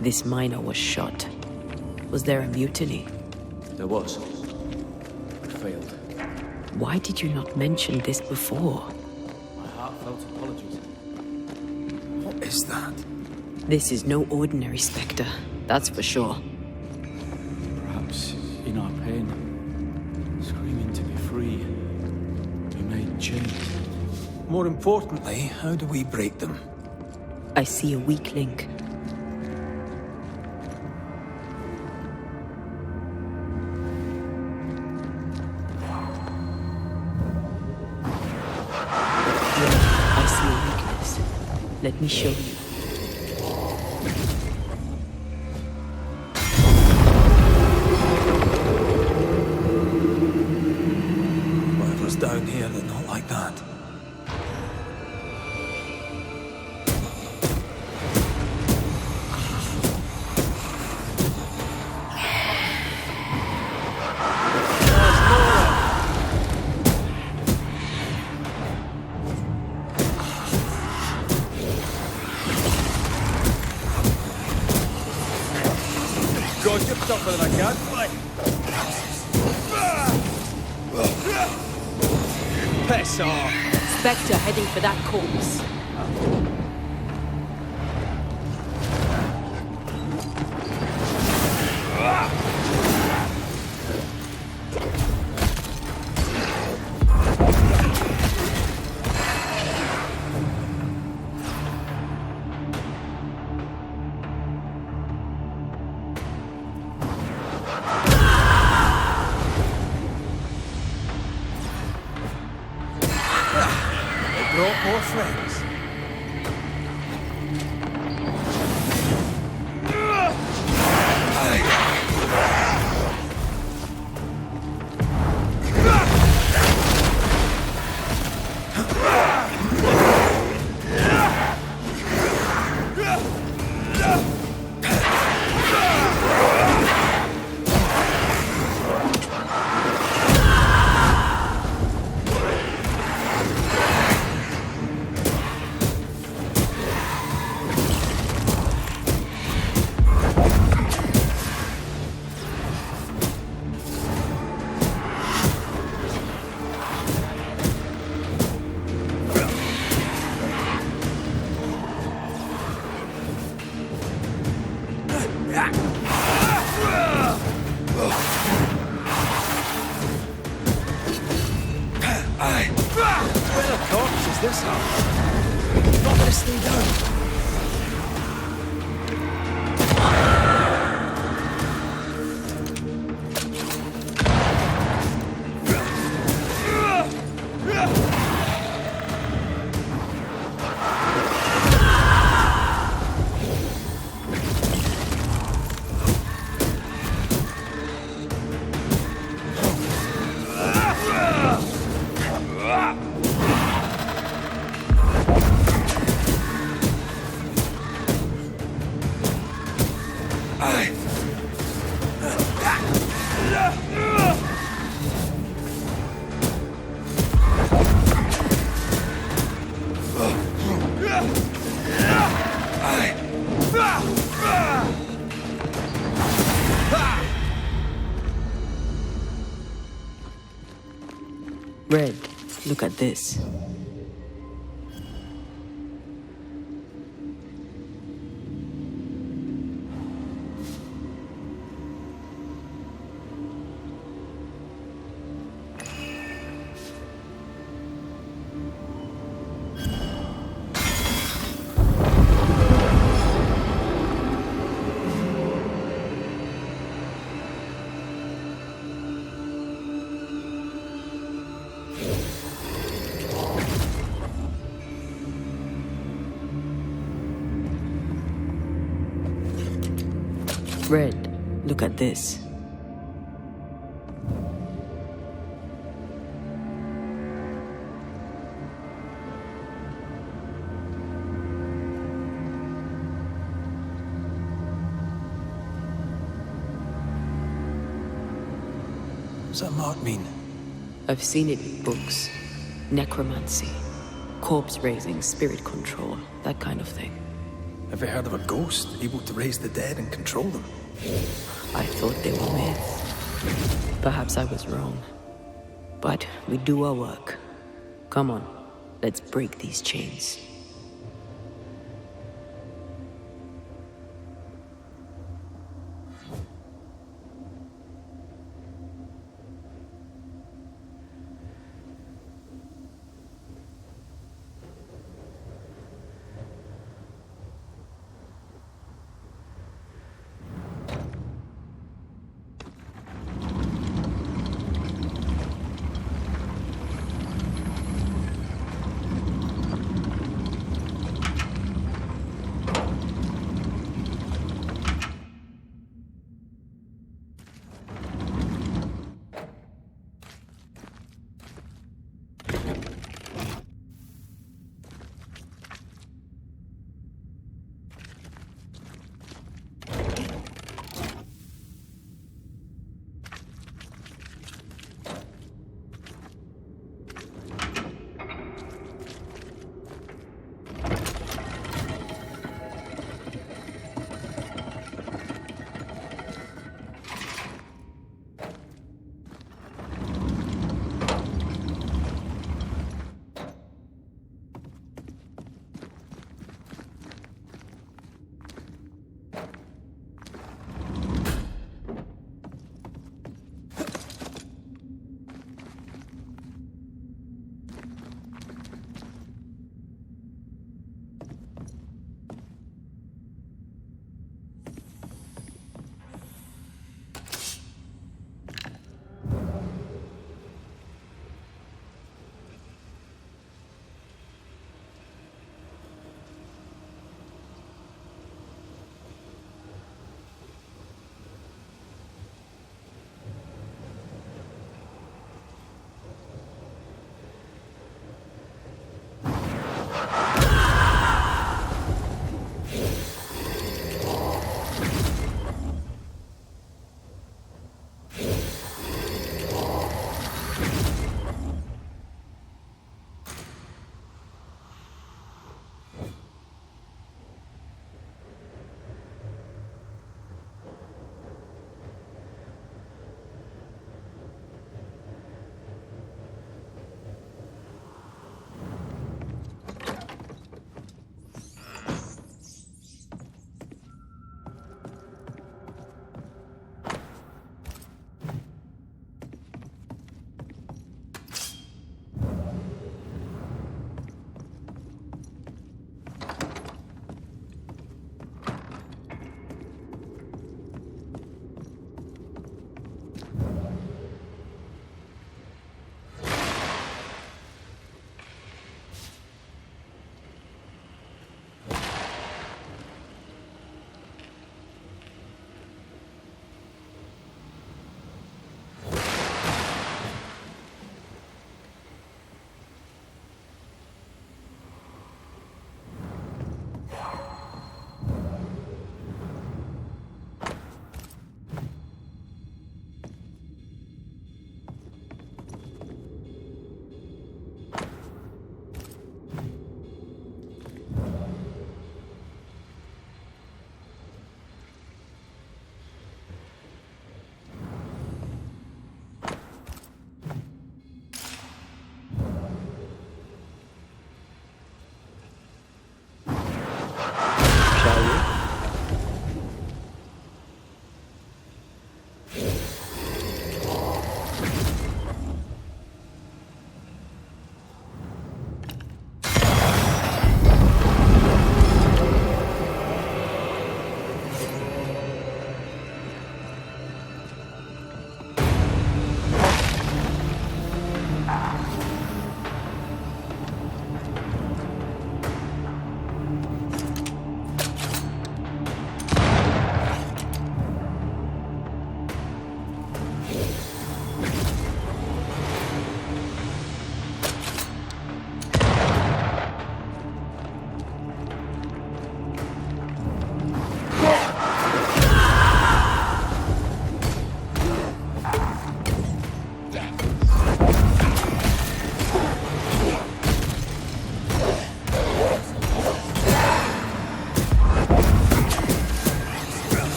Speaker 3: This miner was shot. Was there a mutiny?
Speaker 14: There was. It failed.
Speaker 3: Why did you not mention this before?
Speaker 14: My heartfelt apologies.
Speaker 2: What is that?
Speaker 3: This is no ordinary spectre, that's for sure.
Speaker 14: Perhaps in our pain, screaming to be free, we made change.
Speaker 2: More importantly, how do we break them?
Speaker 3: I see a weak link. Let me show you.
Speaker 2: Whatever's down here, they're not like that.
Speaker 15: Tougher than I can. Piss off.
Speaker 3: Spectre heading for that corpse.
Speaker 2: Brought more friends. this up. You're not gonna stay down.
Speaker 3: Red, look at this. Red, look at this.
Speaker 2: What's that mark mean?
Speaker 3: I've seen it in books. Necromancy, corpse raising, spirit control, that kind of thing.
Speaker 2: Ever heard of a ghost able to raise the dead and control them?
Speaker 3: I thought they were myths. Perhaps I was wrong. But we do our work. Come on, let's break these chains.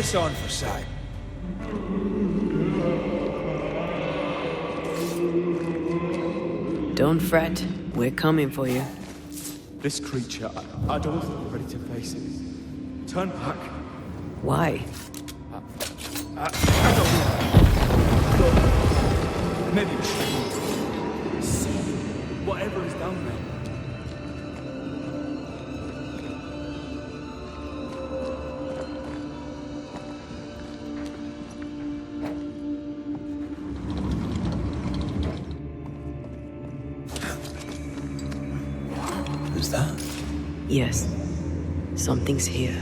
Speaker 2: this on for sight.
Speaker 3: Don't fret. We're coming for you.
Speaker 15: This creature, I don't think we're ready to face it. Turn back.
Speaker 3: Why?
Speaker 15: I don't know. Maybe we should see whatever is down there.
Speaker 2: Who's that?
Speaker 3: Yes. Something's here.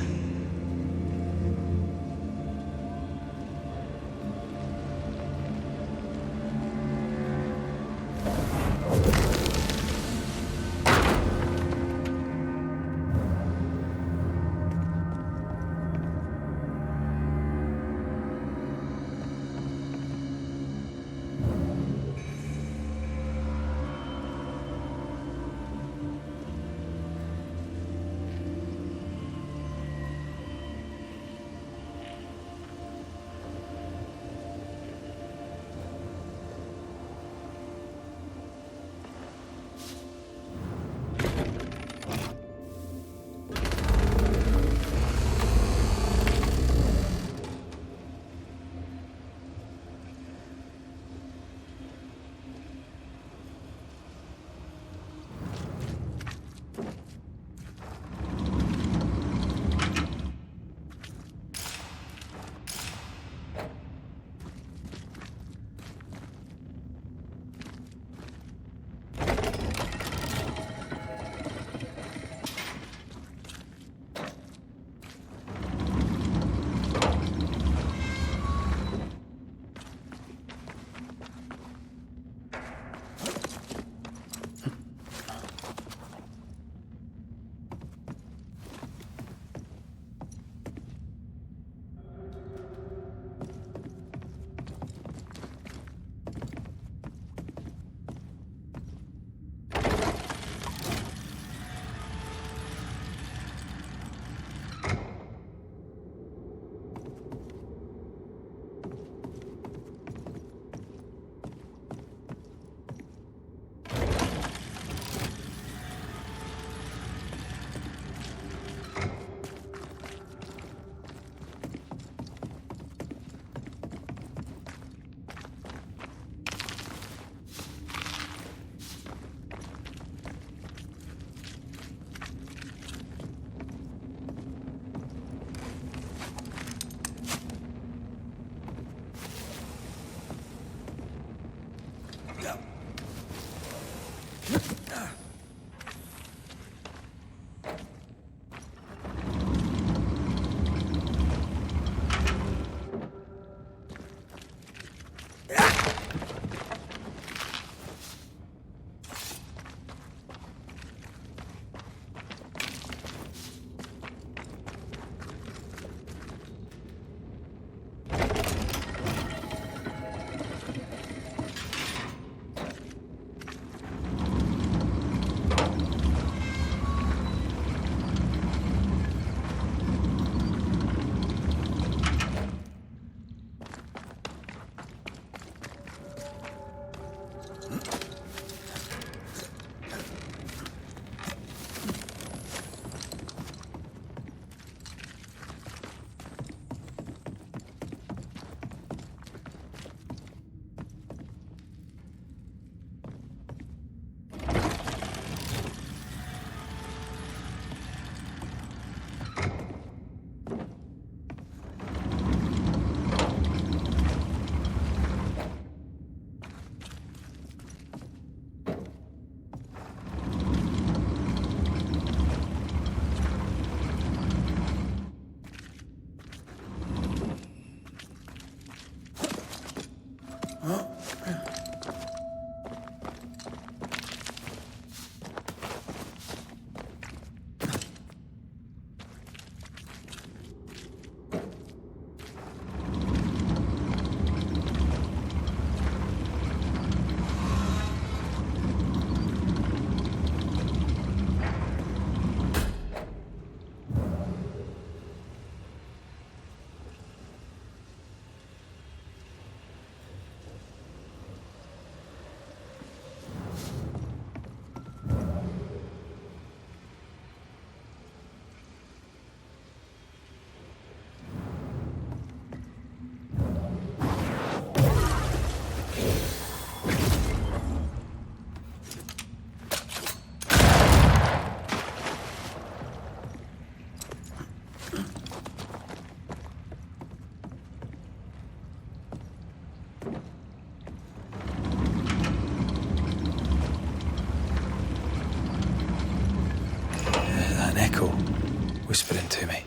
Speaker 5: whispering to me.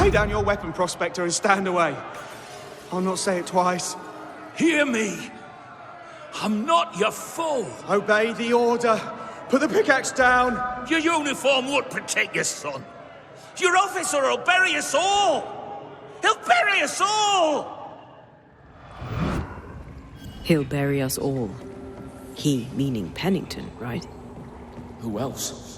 Speaker 4: Lay down your weapon, Prospector, and stand away. I'll not say it twice.
Speaker 6: Hear me! I'm not your foe!
Speaker 4: Obey the order. Put the pickaxe down.
Speaker 6: Your uniform won't protect your son. Your officer will bury us all! He'll bury us all!
Speaker 3: He'll bury us all. He meaning Pennington, right?
Speaker 15: Who else?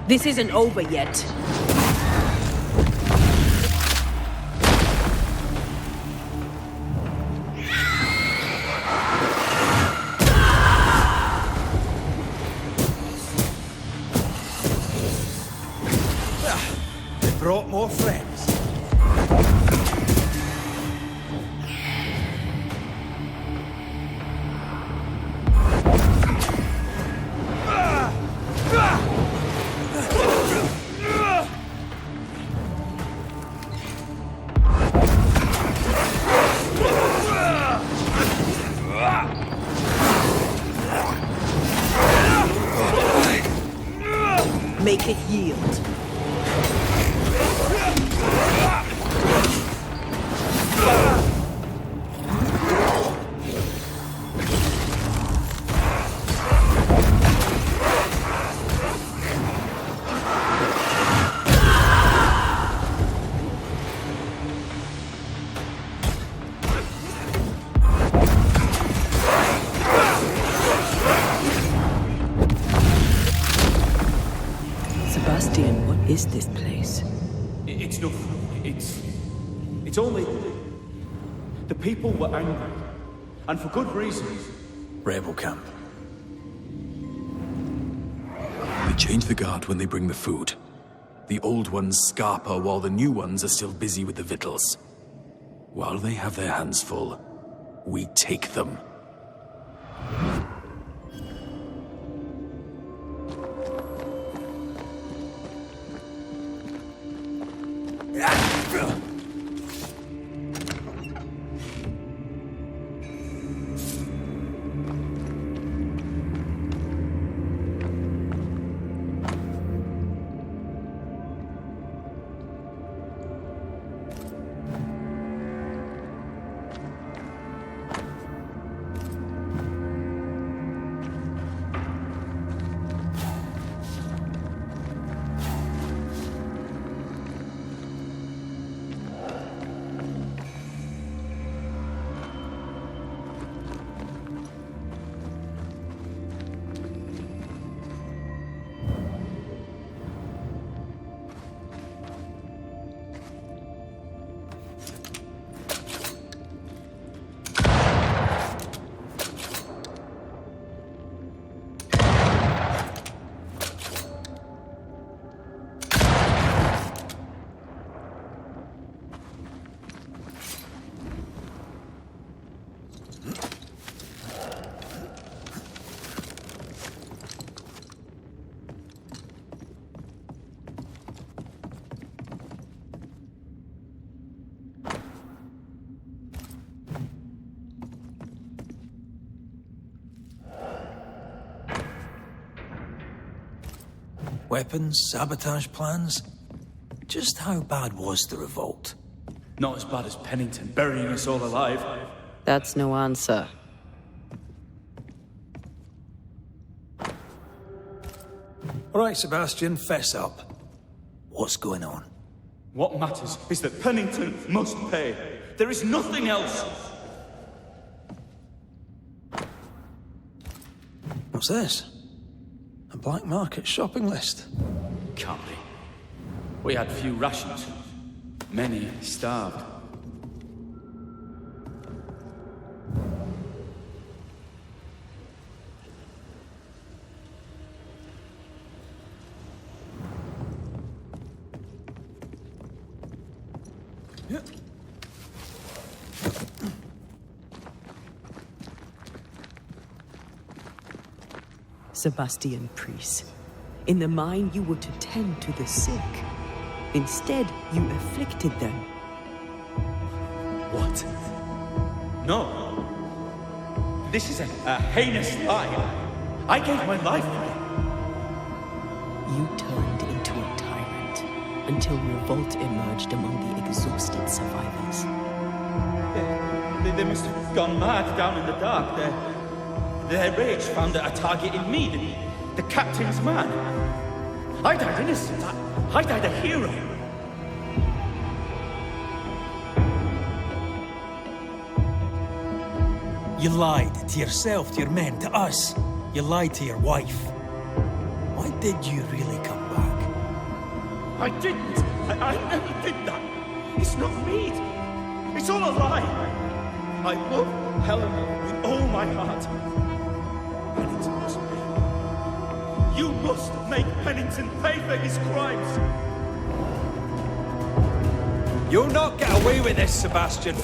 Speaker 3: This isn't over yet.
Speaker 2: They brought more friends.
Speaker 3: Make it yield. Sebastian, what is this place?
Speaker 14: It's nothing. It's only... The people were angry. And for good reason.
Speaker 2: Rebel camp.
Speaker 15: They change the guard when they bring the food. The old ones scarper while the new ones are still busy with the victuals. While they have their hands full, we take them.
Speaker 2: Weapons, sabotage plans. Just how bad was the revolt?
Speaker 4: Not as bad as Pennington burying us all alive.
Speaker 3: That's no answer.
Speaker 2: All right, Sebastian, fess up. What's going on?
Speaker 4: What matters is that Pennington must pay. There is nothing else.
Speaker 2: What's this? A black market shopping list?
Speaker 4: Can't be. We had few rations. Many starved.
Speaker 3: Sebastian Priest, in the mine you were to tend to the sick. Instead, you afflicted them.
Speaker 4: What? No. This is a heinous lie. I gave my life for it.
Speaker 3: You turned into a tyrant until revolt emerged among the exhausted survivors.
Speaker 4: They must have gone mad down in the dark. Their rage found a target in me, the captain's man. I died innocent. I died a hero.
Speaker 2: You lied to yourself, to your men, to us. You lied to your wife. Why did you really come back?
Speaker 4: I didn't. I never did that. It's not me. It's all a lie. I love Helen with all my heart. Pennington must pay. You must make Pennington pay for his crimes.
Speaker 2: You'll not get away with this, Sebastian.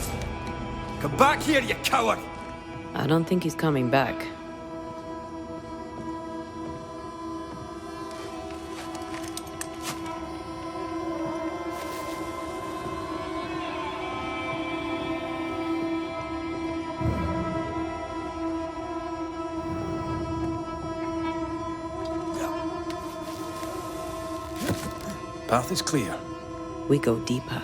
Speaker 2: Come back here, you coward!
Speaker 3: I don't think he's coming back.
Speaker 2: Path is clear.
Speaker 3: We go deeper.